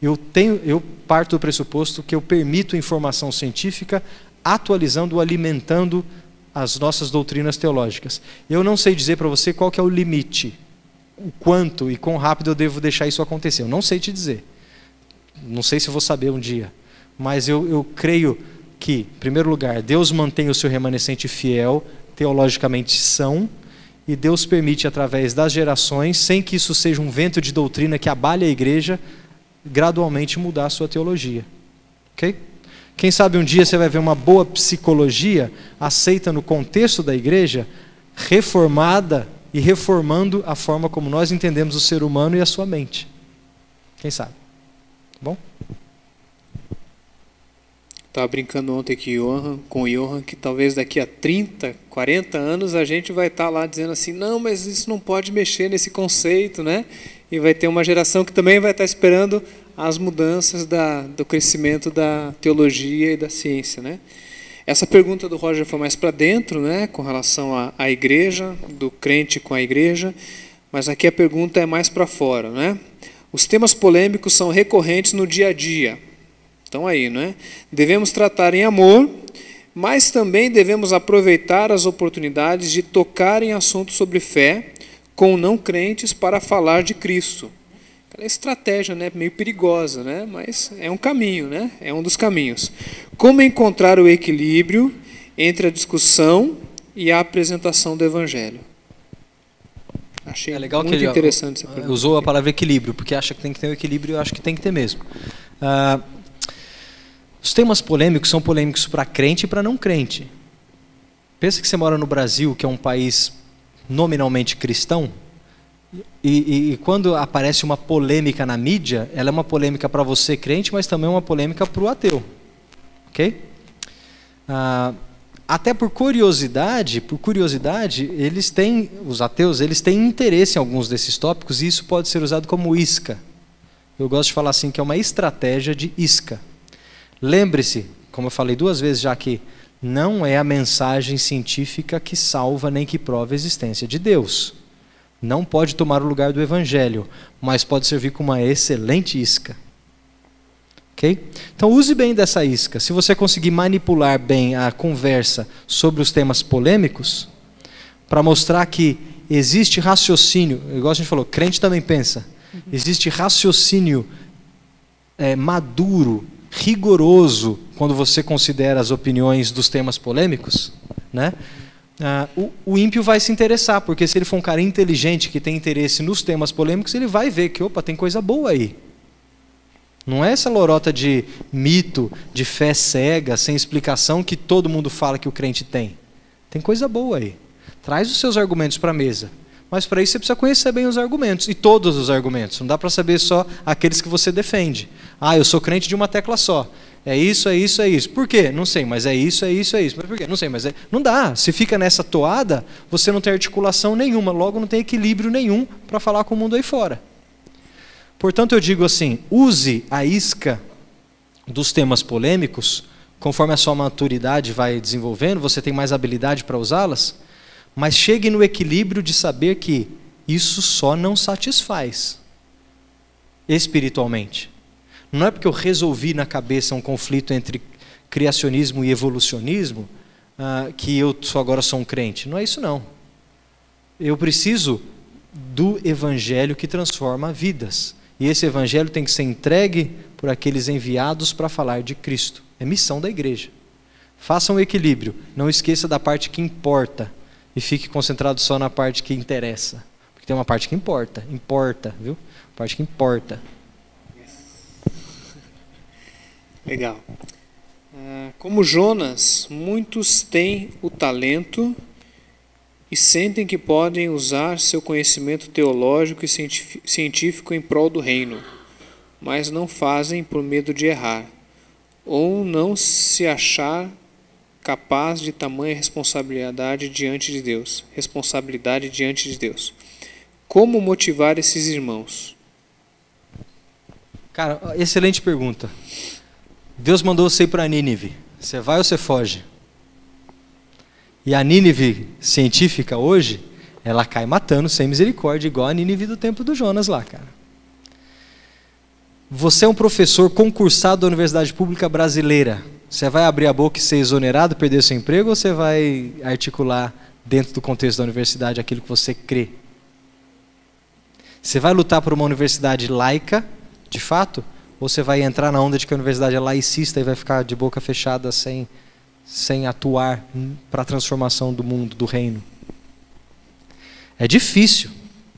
Eu parto do pressuposto que eu permito informação científica, atualizando, alimentando as nossas doutrinas teológicas. Eu não sei dizer para você qual que é o limite, o quanto e quão rápido eu devo deixar isso acontecer. Eu não sei te dizer. Não sei se vou saber um dia. Mas eu creio que, em primeiro lugar, Deus mantém o seu remanescente fiel, teologicamente são, e Deus permite, através das gerações, sem que isso seja um vento de doutrina que abale a igreja, gradualmente mudar a sua teologia. Ok? Quem sabe um dia você vai ver uma boa psicologia aceita no contexto da igreja, reformada e reformando a forma como nós entendemos o ser humano e a sua mente. Quem sabe? Tá bom? Estava brincando ontem com o Johan, que talvez daqui a 30, 40 anos a gente vai estar lá dizendo assim, não, mas isso não pode mexer nesse conceito, né? E vai ter uma geração que também vai estar esperando as mudanças do crescimento da teologia e da ciência, né? Essa pergunta do Roger foi mais para dentro, né, com relação à igreja, do crente com a igreja, mas aqui a pergunta é mais para fora, né? Os temas polêmicos são recorrentes no dia a dia. Então aí, né? Devemos tratar em amor, mas também devemos aproveitar as oportunidades de tocar em assuntos sobre fé com não crentes para falar de Cristo. Aquela estratégia, né, meio perigosa, né? Mas é um caminho, né? É um dos caminhos. Como encontrar o equilíbrio entre a discussão e a apresentação do Evangelho? Achei legal muito que ele interessante essa pergunta. Usou a palavra equilíbrio, porque acha que tem que ter um equilíbrio, eu acho que tem que ter mesmo. Os temas polêmicos são polêmicos para crente e para não crente. Pensa que você mora no Brasil, que é um país nominalmente cristão, e quando aparece uma polêmica na mídia, ela é uma polêmica para você crente, mas também é uma polêmica para o ateu. Ok? Até por curiosidade, os ateus, eles têm interesse em alguns desses tópicos, e isso pode ser usado como isca. Eu gosto de falar assim, que é uma estratégia de isca. Lembre-se, como eu falei 2 vezes já aqui, não é a mensagem científica que salva nem que prova a existência de Deus. Não pode tomar o lugar do Evangelho, mas pode servir como uma excelente isca. Okay? Então use bem dessa isca. Se você conseguir manipular bem a conversa sobre os temas polêmicos, para mostrar que existe raciocínio, igual a gente falou, crente também pensa, existe raciocínio maduro, rigoroso, quando você considera as opiniões dos temas polêmicos, né? O ímpio vai se interessar, porque se ele for um cara inteligente que tem interesse nos temas polêmicos, ele vai ver que, opa, tem coisa boa aí. Não é essa lorota de mito, de fé cega, sem explicação, que todo mundo fala que o crente tem. Tem coisa boa aí. Traz os seus argumentos para a mesa. Mas para isso você precisa conhecer bem os argumentos, e todos os argumentos. Não dá para saber só aqueles que você defende. Eu sou crente de uma tecla só. É isso, é isso, é isso. Por quê? Não sei, mas é isso, é isso, é isso. Mas por quê? Não sei, mas é... Não dá. Se fica nessa toada, você não tem articulação nenhuma, logo não tem equilíbrio nenhum para falar com o mundo aí fora. Portanto, eu digo assim, use a isca dos temas polêmicos, conforme a sua maturidade vai desenvolvendo, você tem mais habilidade para usá-las, mas chegue no equilíbrio de saber que isso só não satisfaz espiritualmente. Não é porque eu resolvi na cabeça um conflito entre criacionismo e evolucionismo que eu agora sou um crente. Não é isso não. Eu preciso do evangelho que transforma vidas. E esse evangelho tem que ser entregue por aqueles enviados para falar de Cristo. É missão da igreja. Faça um equilíbrio. Não esqueça da parte que importa. E fique concentrado só na parte que interessa. Porque tem uma parte que importa. Importa, viu? Parte que importa. Legal. Como Jonas, muitos têm o talento e sentem que podem usar seu conhecimento teológico e científico em prol do reino, mas não fazem por medo de errar, ou não se achar capaz de tamanha responsabilidade diante de Deus. Como motivar esses irmãos? Cara, excelente pergunta. Deus mandou você ir para Nínive. Você vai ou você foge? E a Nínive científica hoje, ela cai matando sem misericórdia, igual a Nínive do tempo do Jonas lá, cara. Você é um professor concursado da Universidade Pública Brasileira. Você vai abrir a boca e ser exonerado, perder seu emprego, ou você vai articular dentro do contexto da universidade aquilo que você crê? Você vai lutar por uma universidade laica, de fato? Ou você vai entrar na onda de que a universidade é laicista e vai ficar de boca fechada sem atuar para a transformação do mundo, do reino? É difícil.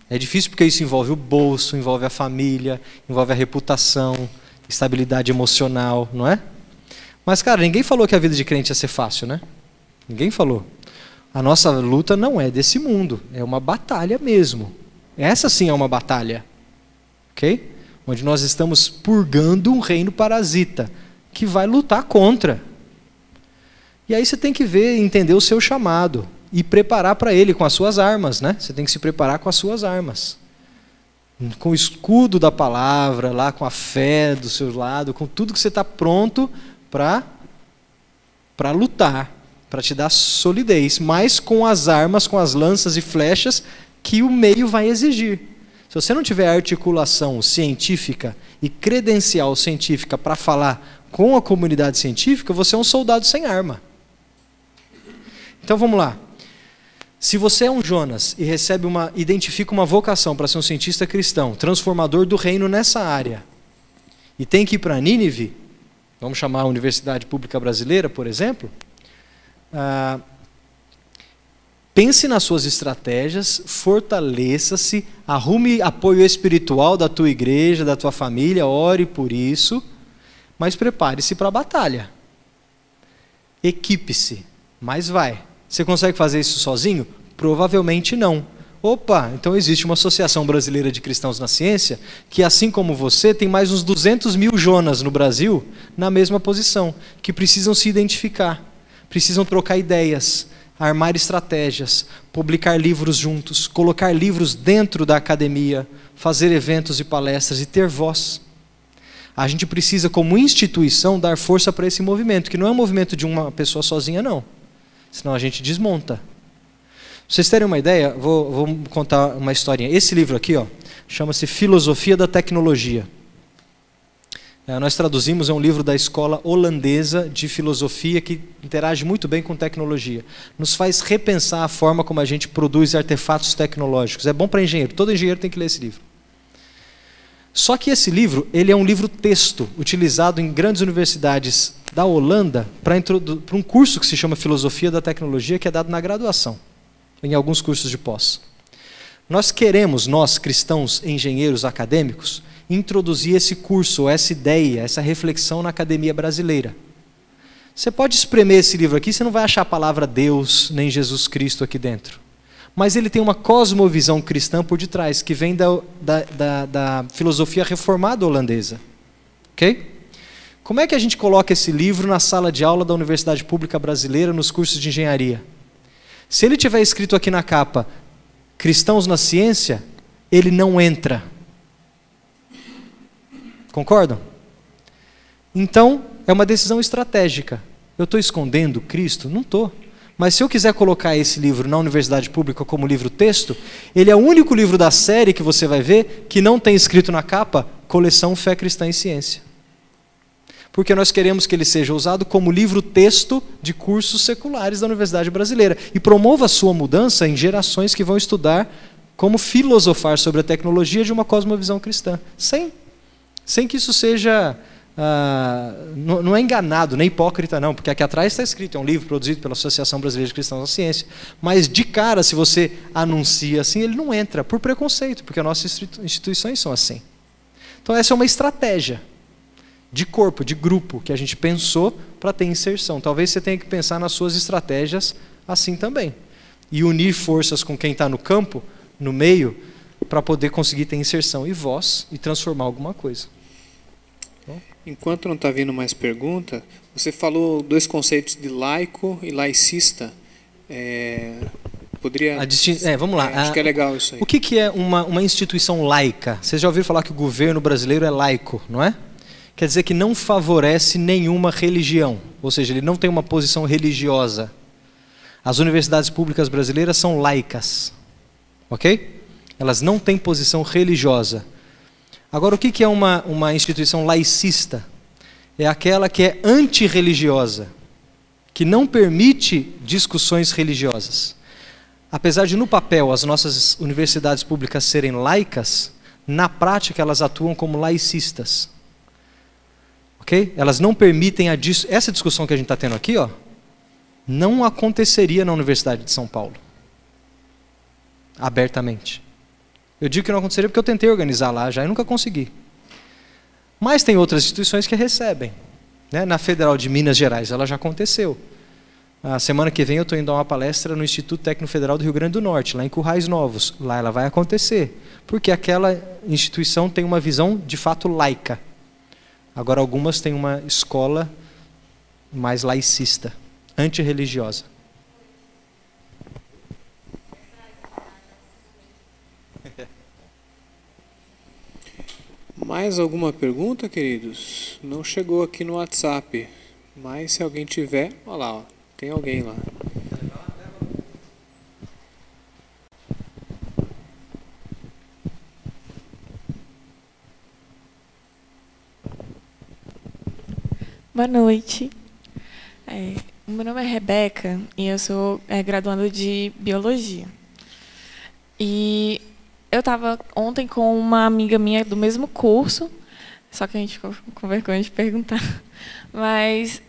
É difícil porque isso envolve o bolso, envolve a família, envolve a reputação, estabilidade emocional, não é? Mas, cara, ninguém falou que a vida de crente ia ser fácil, né? Ninguém falou. A nossa luta não é desse mundo, é uma batalha mesmo. Essa sim é uma batalha, ok? Onde nós estamos purgando um reino parasita, que vai lutar contra. E aí você tem que ver, entender o seu chamado, e preparar para ele com as suas armas, né? Você tem que se preparar com as suas armas. Com o escudo da palavra, lá com a fé do seu lado, com tudo que você está pronto para lutar, para te dar solidez, mas com as armas, com as lanças e flechas que o meio vai exigir. Se você não tiver articulação científica e credencial científica para falar com a comunidade científica, você é um soldado sem arma. Então vamos lá. Se você é um Jonas e identifica uma vocação para ser um cientista cristão, transformador do reino nessa área, e tem que ir para Nínive, vamos chamar a Universidade Pública Brasileira, por exemplo, pense nas suas estratégias, fortaleça-se, arrume apoio espiritual da tua igreja, da tua família, ore por isso, mas prepare-se para a batalha. Equipe-se, mas vai. Você consegue fazer isso sozinho? Provavelmente não. Opa, então existe uma Associação Brasileira de Cristãos na Ciência que, assim como você, tem mais uns 200 mil Jonas no Brasil na mesma posição, que precisam se identificar, precisam trocar ideias, armar estratégias, publicar livros juntos, colocar livros dentro da academia, fazer eventos e palestras e ter voz. A gente precisa, como instituição, dar força para esse movimento, que não é um movimento de uma pessoa sozinha, não. Senão a gente desmonta. Pra vocês terem uma ideia, vou contar uma historinha. Esse livro aqui, ó, chama-se Filosofia da Tecnologia. Nós traduzimos, é um livro da escola holandesa de filosofia que interage muito bem com tecnologia. Nos faz repensar a forma como a gente produz artefatos tecnológicos. É bom para engenheiro, todo engenheiro tem que ler esse livro. Só que esse livro, ele é um livro-texto, utilizado em grandes universidades da Holanda para um curso que se chama Filosofia da Tecnologia, que é dado na graduação, em alguns cursos de pós. Nós queremos, nós cristãos, engenheiros acadêmicos, introduzir esse curso, essa ideia, essa reflexão na academia brasileira. Você pode espremer esse livro aqui, você não vai achar a palavra Deus, nem Jesus Cristo aqui dentro. Mas ele tem uma cosmovisão cristã por detrás, que vem da filosofia reformada holandesa. Ok? Como é que a gente coloca esse livro na sala de aula da Universidade Pública Brasileira nos cursos de engenharia? Se ele tiver escrito aqui na capa, Cristãos na Ciência, ele não entra. Concordam? Então, é uma decisão estratégica. Eu estou escondendo Cristo? Não estou. Mas se eu quiser colocar esse livro na universidade pública como livro-texto, ele é o único livro da série que você vai ver que não tem escrito na capa Coleção Fé Cristã e Ciência. Porque nós queremos que ele seja usado como livro-texto de cursos seculares da Universidade Brasileira e promova a sua mudança em gerações que vão estudar como filosofar sobre a tecnologia de uma cosmovisão cristã, sem que isso seja... não é enganado, nem hipócrita não, porque aqui atrás está escrito, é um livro produzido pela Associação Brasileira de Cristãos na Ciência, mas de cara, se você anuncia assim, ele não entra, por preconceito, porque as nossas instituições são assim. Então essa é uma estratégia de corpo, de grupo, que a gente pensou para ter inserção. Talvez você tenha que pensar nas suas estratégias assim também, e unir forças com quem está no campo, no meio, para poder conseguir ter inserção e voz, e transformar alguma coisa. Enquanto não está vindo mais pergunta, você falou 2 conceitos de laico e laicista. Poderia... vamos lá. Acho que é legal isso aí. O que é uma instituição laica? Vocês já ouviram falar que o governo brasileiro é laico, não é? Quer dizer que não favorece nenhuma religião, ou seja, ele não tem uma posição religiosa. As universidades públicas brasileiras são laicas, ok? Elas não têm posição religiosa. Agora, o que é uma instituição laicista? É aquela que é antirreligiosa, que não permite discussões religiosas. Apesar de, no papel, as nossas universidades públicas serem laicas, na prática elas atuam como laicistas. Ok? Elas não permitem essa discussão que a gente está tendo aqui, ó, não aconteceria na Universidade de São Paulo, abertamente. Eu digo que não aconteceria porque eu tentei organizar lá já e nunca consegui. Mas tem outras instituições que recebem. Né? Na Federal de Minas Gerais, ela já aconteceu. A semana que vem eu estou indo a uma palestra no Instituto Técnico Federal do Rio Grande do Norte, lá em Currais Novos. Lá ela vai acontecer, porque aquela instituição tem uma visão de fato laica. Agora algumas têm uma escola mais laicista, antirreligiosa. Mais alguma pergunta, queridos? Não chegou aqui no WhatsApp, mas se alguém tiver, olha lá, ó, tem alguém lá. Boa noite. Meu nome é Rebeca e eu sou graduanda de Biologia. E eu estava ontem com uma amiga minha do mesmo curso, só que a gente ficou com vergonha de perguntar. Mas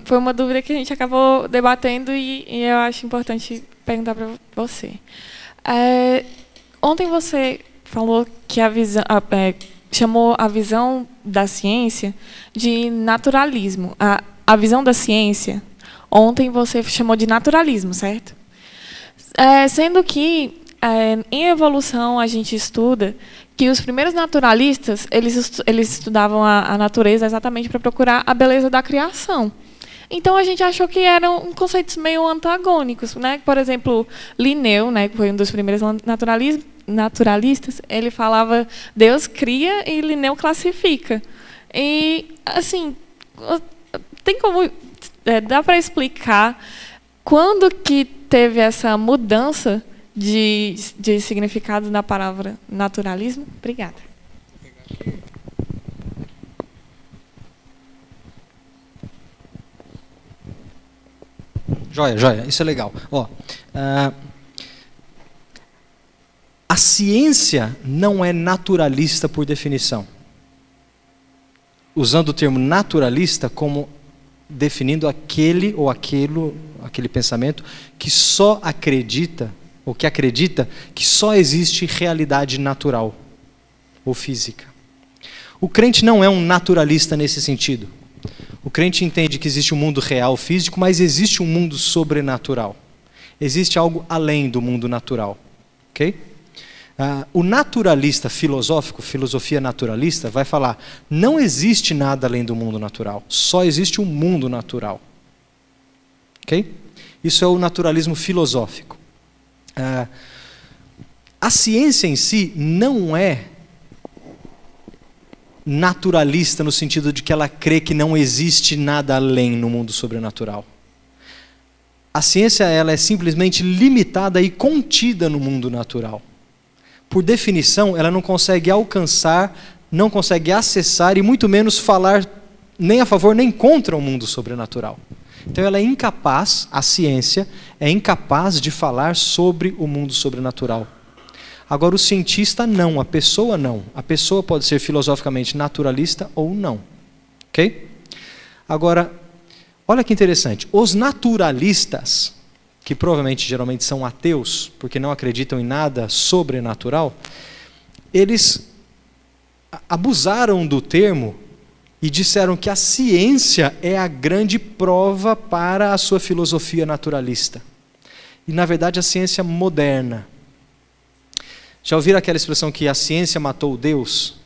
foi uma dúvida que a gente acabou debatendo e eu acho importante perguntar para você. Ontem você falou que chamou a visão da ciência de naturalismo. A visão da ciência, ontem você chamou de naturalismo, certo? Sendo que, em evolução, a gente estuda que os primeiros naturalistas, eles estudavam a natureza exatamente para procurar a beleza da criação. Então, a gente achou que eram conceitos meio antagônicos, né? Por exemplo, Linneu, né, que foi um dos primeiros naturalistas, ele falava Deus cria e Linneu classifica. E, assim, tem como... dá para explicar quando que teve essa mudança de significado na palavra naturalismo? Obrigada. Joia, joia, isso é legal. A ciência não é naturalista por definição. Usando o termo naturalista como definindo aquele pensamento que só acredita, ou que acredita que só existe realidade natural ou física. O crente não é um naturalista nesse sentido. O crente entende que existe um mundo real, físico, mas existe um mundo sobrenatural. Existe algo além do mundo natural. Ok? O naturalista filosófico, filosofia naturalista, vai falar: não existe nada além do mundo natural, só existe um mundo natural. Ok? Isso é o naturalismo filosófico. A ciência em si não é naturalista no sentido de que ela crê que não existe nada além no mundo sobrenatural. A ciência, ela é simplesmente limitada e contida no mundo natural. Por definição, ela não consegue alcançar, não consegue acessar e muito menos falar nem a favor nem contra o mundo sobrenatural. Então ela é incapaz, a ciência é incapaz de falar sobre o mundo sobrenatural. Agora o cientista não, a pessoa não. A pessoa pode ser filosoficamente naturalista ou não. Ok? Agora, olha que interessante. Os naturalistas, que provavelmente geralmente são ateus, porque não acreditam em nada sobrenatural, eles abusaram do termo e disseram que a ciência é a grande prova para a sua filosofia naturalista. E, na verdade, a ciência moderna. Já ouviram aquela expressão que a ciência matou Deus?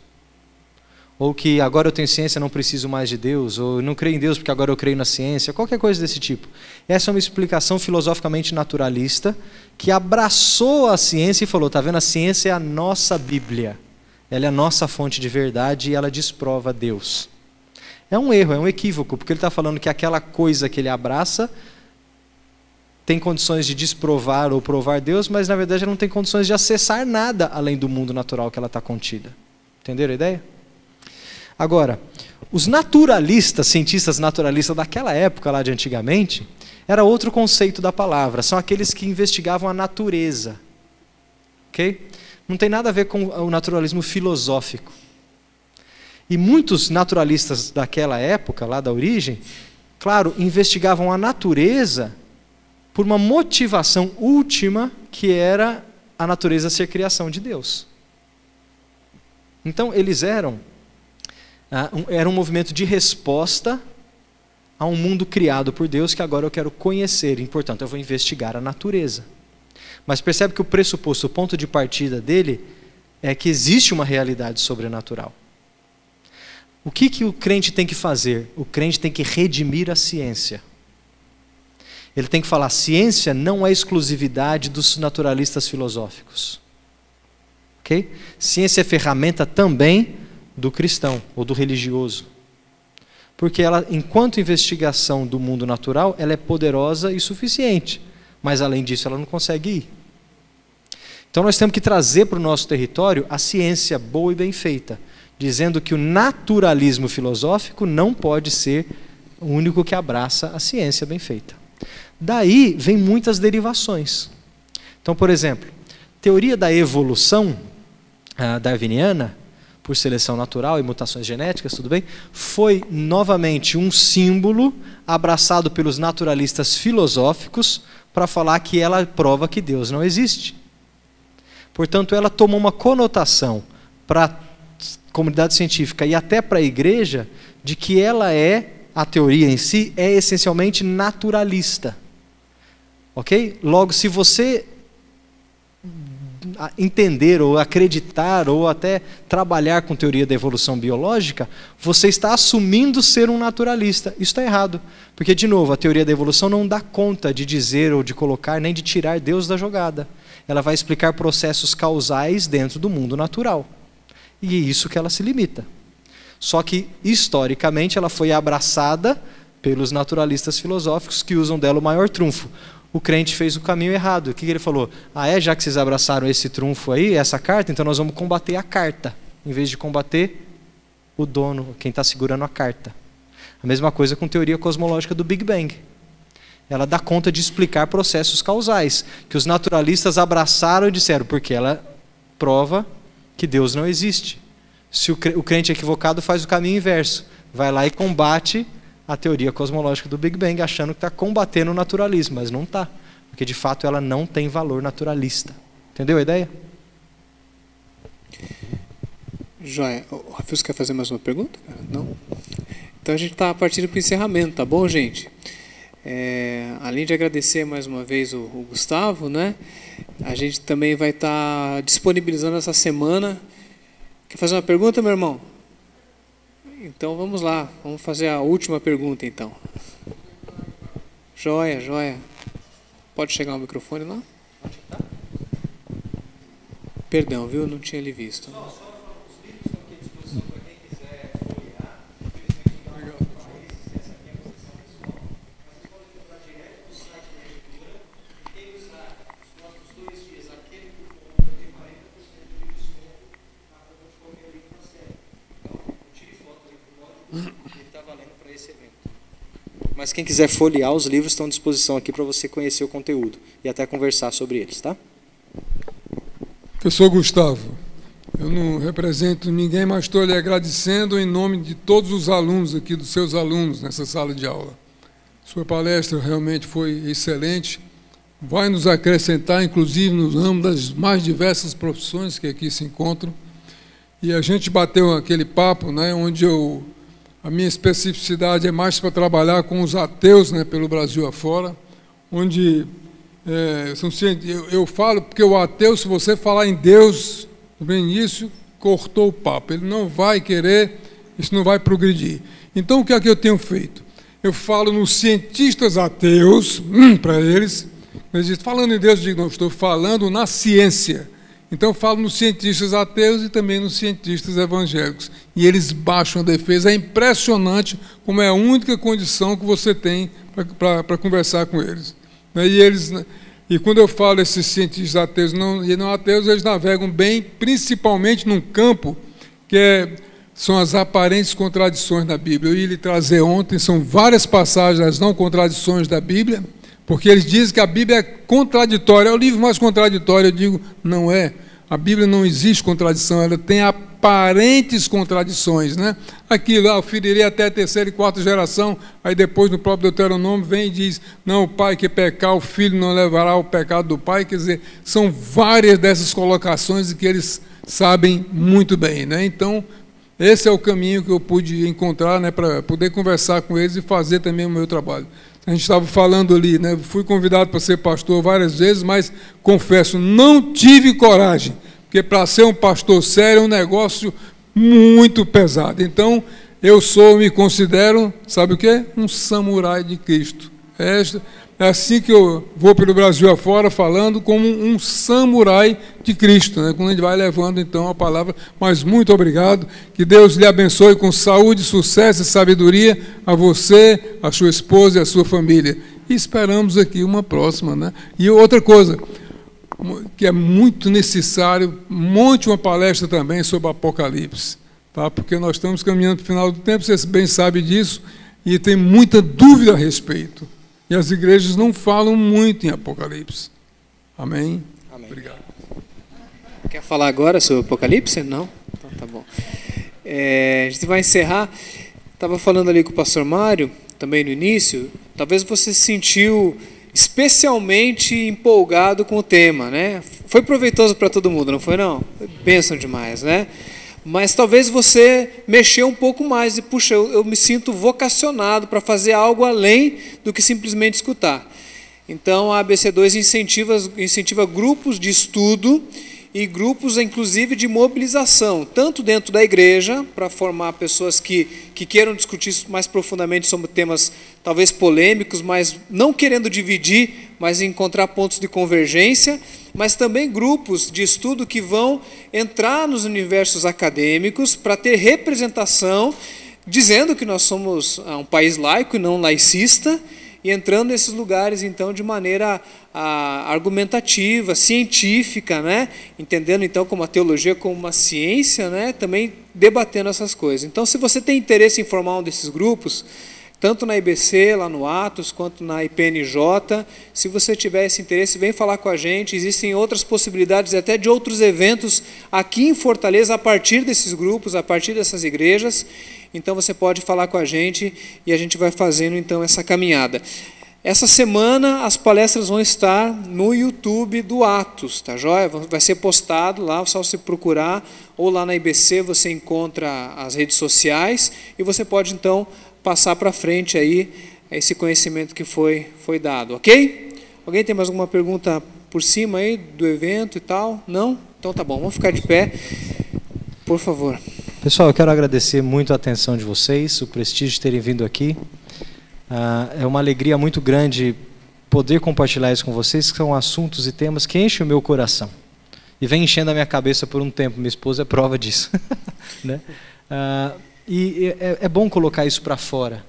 Ou que agora eu tenho ciência, não preciso mais de Deus? Ou eu não creio em Deus porque agora eu creio na ciência? Qualquer coisa desse tipo. Essa é uma explicação filosoficamente naturalista que abraçou a ciência e falou: está vendo, a ciência é a nossa Bíblia. Ela é a nossa fonte de verdade e ela desprova Deus. É um erro, é um equívoco, porque ele está falando que aquela coisa que ele abraça tem condições de desprovar ou provar Deus, mas na verdade ela não tem condições de acessar nada além do mundo natural que ela está contida. Entenderam a ideia? Agora, os naturalistas, cientistas naturalistas daquela época lá de antigamente, era outro conceito da palavra, são aqueles que investigavam a natureza. Ok? Não tem nada a ver com o naturalismo filosófico. E muitos naturalistas daquela época, lá da origem, claro, investigavam a natureza por uma motivação última, que era a natureza ser criação de Deus. Então, eles era um movimento de resposta a um mundo criado por Deus que agora eu quero conhecer, e, portanto, eu vou investigar a natureza. Mas percebe que o pressuposto, o ponto de partida dele é que existe uma realidade sobrenatural. O que o crente tem que fazer? O crente tem que redimir a ciência. Ele tem que falar: ciência não é exclusividade dos naturalistas filosóficos. Ok? Ciência é ferramenta também do cristão ou do religioso. Porque ela, enquanto investigação do mundo natural, ela é poderosa e suficiente. Mas além disso, ela não consegue ir. Então nós temos que trazer para o nosso território a ciência boa e bem feita, dizendo que o naturalismo filosófico não pode ser o único que abraça a ciência bem feita. Daí vem muitas derivações. Então, por exemplo, teoria da evolução darwiniana, por seleção natural e mutações genéticas, tudo bem, foi novamente um símbolo abraçado pelos naturalistas filosóficos para falar que ela prova que Deus não existe. Portanto, ela tomou uma conotação para a comunidade científica e até para a igreja de que ela a teoria em si é essencialmente naturalista. Ok? Logo, se você entender ou acreditar ou até trabalhar com teoria da evolução biológica, você está assumindo ser um naturalista. Isso está errado, porque, de novo, a teoria da evolução não dá conta de dizer ou de colocar, nem de tirar Deus da jogada. Ela vai explicar processos causais dentro do mundo natural. E é isso que ela se limita. Só que, historicamente, ela foi abraçada pelos naturalistas filosóficos que usam dela o maior trunfo. O crente fez o caminho errado. O que ele falou? Já que vocês abraçaram esse trunfo aí, essa carta, então nós vamos combater a carta, em vez de combater o dono, quem está segurando a carta. A mesma coisa com a teoria cosmológica do Big Bang. Ela dá conta de explicar processos causais, que os naturalistas abraçaram e disseram, porque ela prova que Deus não existe. Se o crente equivocado faz o caminho inverso, vai lá e combate a teoria cosmológica do Big Bang, achando que está combatendo o naturalismo, mas não está, porque de fato ela não tem valor naturalista. Entendeu a ideia? Joia. O Rafael quer fazer mais uma pergunta? Não? Então a gente está partindo para o encerramento, tá bom, gente? Além de agradecer mais uma vez o Gustavo, né? A gente também vai estar disponibilizando essa semana. Quer fazer uma pergunta, meu irmão? Então vamos lá, vamos fazer a última pergunta então. Joia, joia. Pode chegar o microfone lá? Perdão, viu? Não tinha lhe visto. Mas quem quiser folhear, os livros estão à disposição aqui para você conhecer o conteúdo e até conversar sobre eles, tá? Professor Gustavo, eu não represento ninguém, mas estou lhe agradecendo em nome de todos os alunos aqui, dos seus alunos nessa sala de aula. Sua palestra realmente foi excelente, vai nos acrescentar, inclusive, no ramo das mais diversas profissões que aqui se encontram. E a gente bateu aquele papo, né, onde a minha especificidade é mais para trabalhar com os ateus, né, pelo Brasil afora, onde eu falo, porque o ateu, se você falar em Deus no início, cortou o papo, ele não vai querer, isso não vai progredir. Então, o que é que eu tenho feito? Eu falo nos cientistas ateus, para eles dizem, falando em Deus, eu digo, não, estou falando na ciência. Então, eu falo nos cientistas ateus e também nos cientistas evangélicos. E eles baixam a defesa. É impressionante como é a única condição que você tem para conversar com eles. E quando eu falo esses cientistas ateus e não ateus, eles navegam bem, principalmente num campo que são as aparentes contradições da Bíblia. Eu ia lhe trazer ontem, são várias passagens das não contradições da Bíblia, porque eles dizem que a Bíblia é contraditória, é o livro mais contraditório. Eu digo, não é. A Bíblia não existe contradição, ela tem aparentes contradições, né? Aquilo, eu feriria até a terceira e quarta geração, aí depois no próprio Deuteronômio vem e diz, não, o pai que pecar, o filho não levará o pecado do pai. Quer dizer, são várias dessas colocações que eles sabem muito bem, né? Então, esse é o caminho que eu pude encontrar, né, para poder conversar com eles e fazer também o meu trabalho. A gente estava falando ali, né? Fui convidado para ser pastor várias vezes, mas confesso, não tive coragem, porque para ser um pastor sério é um negócio muito pesado. Então, me considero, sabe o quê? Um samurai de Cristo. É assim que eu vou pelo Brasil afora, falando como um samurai de Cristo, né? Quando a gente vai levando, então, a palavra. Mas muito obrigado, que Deus lhe abençoe com saúde, sucesso e sabedoria a você, a sua esposa e a sua família. E esperamos aqui uma próxima, né? E outra coisa, que é muito necessário, monte uma palestra também sobre Apocalipse, tá? Porque nós estamos caminhando para o final do tempo, vocês bem sabem disso, e tem muita dúvida a respeito. E as igrejas não falam muito em Apocalipse. Amém? Amém. Obrigado. Quer falar agora sobre Apocalipse? Não? Então tá bom. A gente vai encerrar. Estava falando ali com o pastor Mário, também no início, talvez você se sentiu especialmente empolgado com o tema, né? Foi proveitoso para todo mundo, não foi não? Foi bênção demais, né? Mas talvez você mexeu um pouco mais e, puxa, eu me sinto vocacionado para fazer algo além do que simplesmente escutar. Então, a ABC2 incentiva grupos de estudo e grupos, inclusive, de mobilização, tanto dentro da igreja, para formar pessoas que queiram discutir mais profundamente sobre temas talvez polêmicos, mas não querendo dividir, mas encontrar pontos de convergência, mas também grupos de estudo que vão entrar nos universos acadêmicos para ter representação, dizendo que nós somos um país laico e não laicista, e entrando nesses lugares, então, de maneira argumentativa, científica, né? Entendendo, então, como a teologia como uma ciência, né? Também debatendo essas coisas. Então, se você tem interesse em formar um desses grupos, tanto na IBC, lá no Atos, quanto na IPNJ, se você tiver esse interesse, vem falar com a gente. Existem outras possibilidades, até de outros eventos aqui em Fortaleza, a partir desses grupos, a partir dessas igrejas. Então, você pode falar com a gente e a gente vai fazendo, então, essa caminhada. Essa semana, as palestras vão estar no YouTube do Atos, tá joia? Vai ser postado lá, só você procurar, ou lá na IBC você encontra as redes sociais, e você pode, então, passar para frente aí esse conhecimento que foi dado, ok? Alguém tem mais alguma pergunta por cima aí do evento e tal? Não? Então tá bom, vamos ficar de pé, por favor. Pessoal, eu quero agradecer muito a atenção de vocês, o prestígio de terem vindo aqui. É uma alegria muito grande poder compartilhar isso com vocês, que são assuntos e temas que enchem o meu coração. E vem enchendo a minha cabeça por um tempo, minha esposa é prova disso. Né? E é bom colocar isso para fora,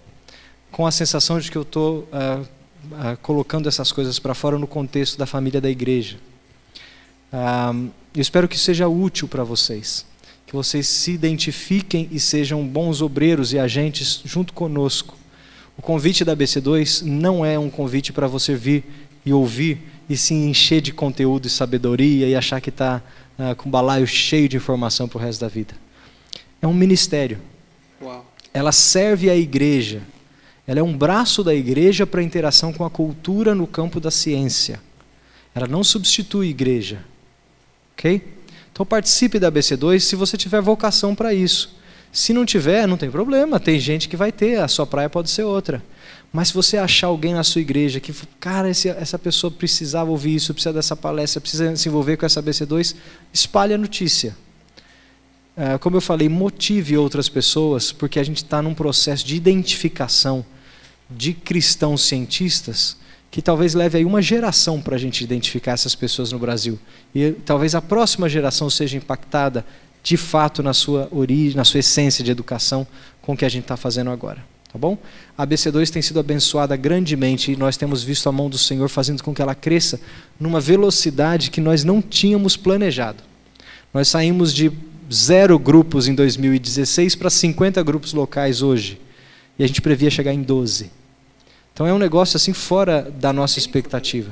com a sensação de que eu estou colocando essas coisas para fora no contexto da família da igreja. Eu espero que seja útil para vocês, que vocês se identifiquem e sejam bons obreiros e agentes junto conosco. O convite da BC2 não é um convite para você vir e ouvir e se encher de conteúdo e sabedoria e achar que está com um balaio cheio de informação para o resto da vida. É um ministério. Uau. Ela serve a igreja. Ela é um braço da igreja para a interação com a cultura no campo da ciência. Ela não substitui a igreja. Ok? Então participe da BC2 se você tiver vocação para isso. Se não tiver, não tem problema. Tem gente que vai ter, a sua praia pode ser outra. Mas se você achar alguém na sua igreja que, cara, essa pessoa precisava ouvir isso, precisa dessa palestra, precisa se envolver com essa BC2, espalhe a notícia. Como eu falei, motive outras pessoas, porque a gente está num processo de identificação de cristãos cientistas que talvez leve aí uma geração para a gente identificar essas pessoas no Brasil. E talvez a próxima geração seja impactada de fato na sua origem, na sua essência de educação com o que a gente está fazendo agora. Tá bom? A BC2 tem sido abençoada grandemente e nós temos visto a mão do Senhor fazendo com que ela cresça numa velocidade que nós não tínhamos planejado. Nós saímos de 0 grupos em 2016 para 50 grupos locais hoje. E a gente previa chegar em 12. Então é um negócio assim fora da nossa expectativa.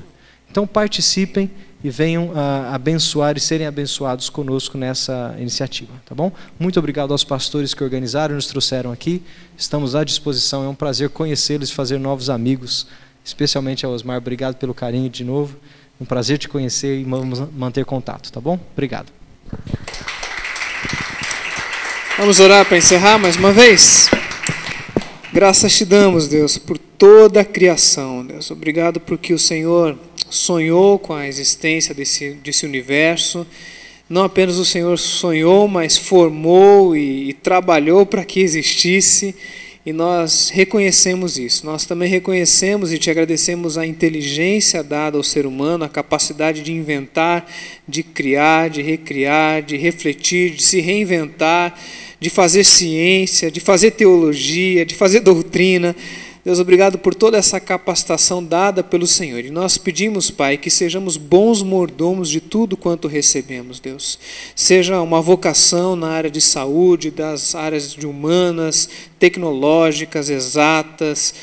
Então participem e venham abençoar e serem abençoados conosco nessa iniciativa, tá bom? Muito obrigado aos pastores que organizaram e nos trouxeram aqui. Estamos à disposição, é um prazer conhecê-los e fazer novos amigos, especialmente ao Osmar. Obrigado pelo carinho de novo. Um prazer te conhecer e vamos manter contato, tá bom? Obrigado. Vamos orar para encerrar mais uma vez? Graças te damos, Deus, por toda a criação, Deus. Obrigado porque o Senhor sonhou com a existência desse universo. Não apenas o Senhor sonhou, mas formou e trabalhou para que existisse. E nós reconhecemos isso. Nós também reconhecemos e te agradecemos a inteligência dada ao ser humano, a capacidade de inventar, de criar, de recriar, de refletir, de se reinventar, de fazer ciência, de fazer teologia, de fazer doutrina. Deus, obrigado por toda essa capacitação dada pelo Senhor. E nós pedimos, Pai, que sejamos bons mordomos de tudo quanto recebemos, Deus. Seja uma vocação na área de saúde, das áreas de humanas, tecnológicas, exatas,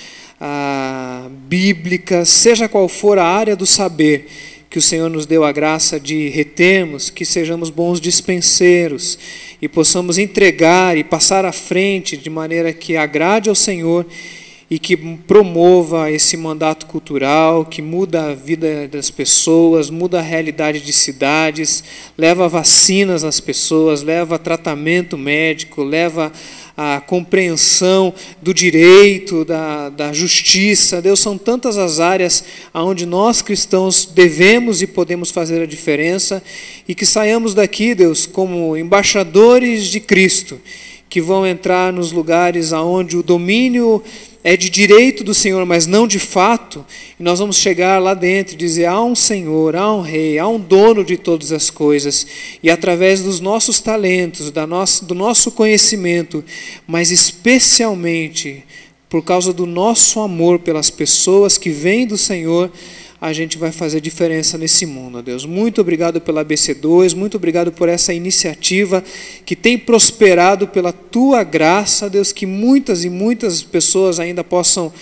bíblicas, seja qual for a área do saber que o Senhor nos deu a graça de retermos, que sejamos bons dispenseiros e possamos entregar e passar à frente de maneira que agrade ao Senhor e que promova esse mandato cultural, que muda a vida das pessoas, muda a realidade de cidades, leva vacinas às pessoas, leva tratamento médico, leva a compreensão do direito, da justiça. Deus, são tantas as áreas onde nós cristãos devemos e podemos fazer a diferença e que saiamos daqui, Deus, como embaixadores de Cristo, que vão entrar nos lugares onde o domínio é de direito do Senhor, mas não de fato, e nós vamos chegar lá dentro e dizer, há um Senhor, há um Rei, há um dono de todas as coisas, e através dos nossos talentos, do nosso conhecimento, mas especialmente por causa do nosso amor pelas pessoas que vêm do Senhor, a gente vai fazer diferença nesse mundo, Deus. Muito obrigado pela BC2, muito obrigado por essa iniciativa que tem prosperado pela Tua graça, Deus, que muitas e muitas pessoas ainda possam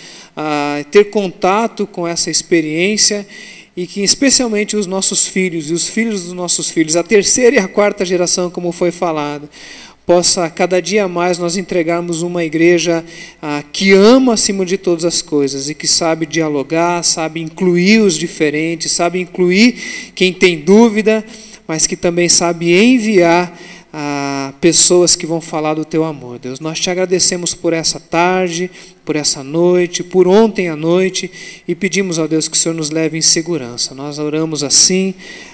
ter contato com essa experiência e que especialmente os nossos filhos e os filhos dos nossos filhos, a 3ª e a 4ª geração, como foi falado, possa cada dia mais nós entregarmos uma igreja que ama acima de todas as coisas e que sabe dialogar, sabe incluir os diferentes, sabe incluir quem tem dúvida, mas que também sabe enviar pessoas que vão falar do teu amor, Deus. Nós te agradecemos por essa tarde, por essa noite, por ontem à noite, e pedimos, ó Deus, que o Senhor nos leve em segurança. Nós oramos assim,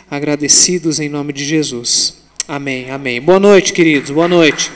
agradecidos em nome de Jesus. Amém, amém. Boa noite, queridos, boa noite.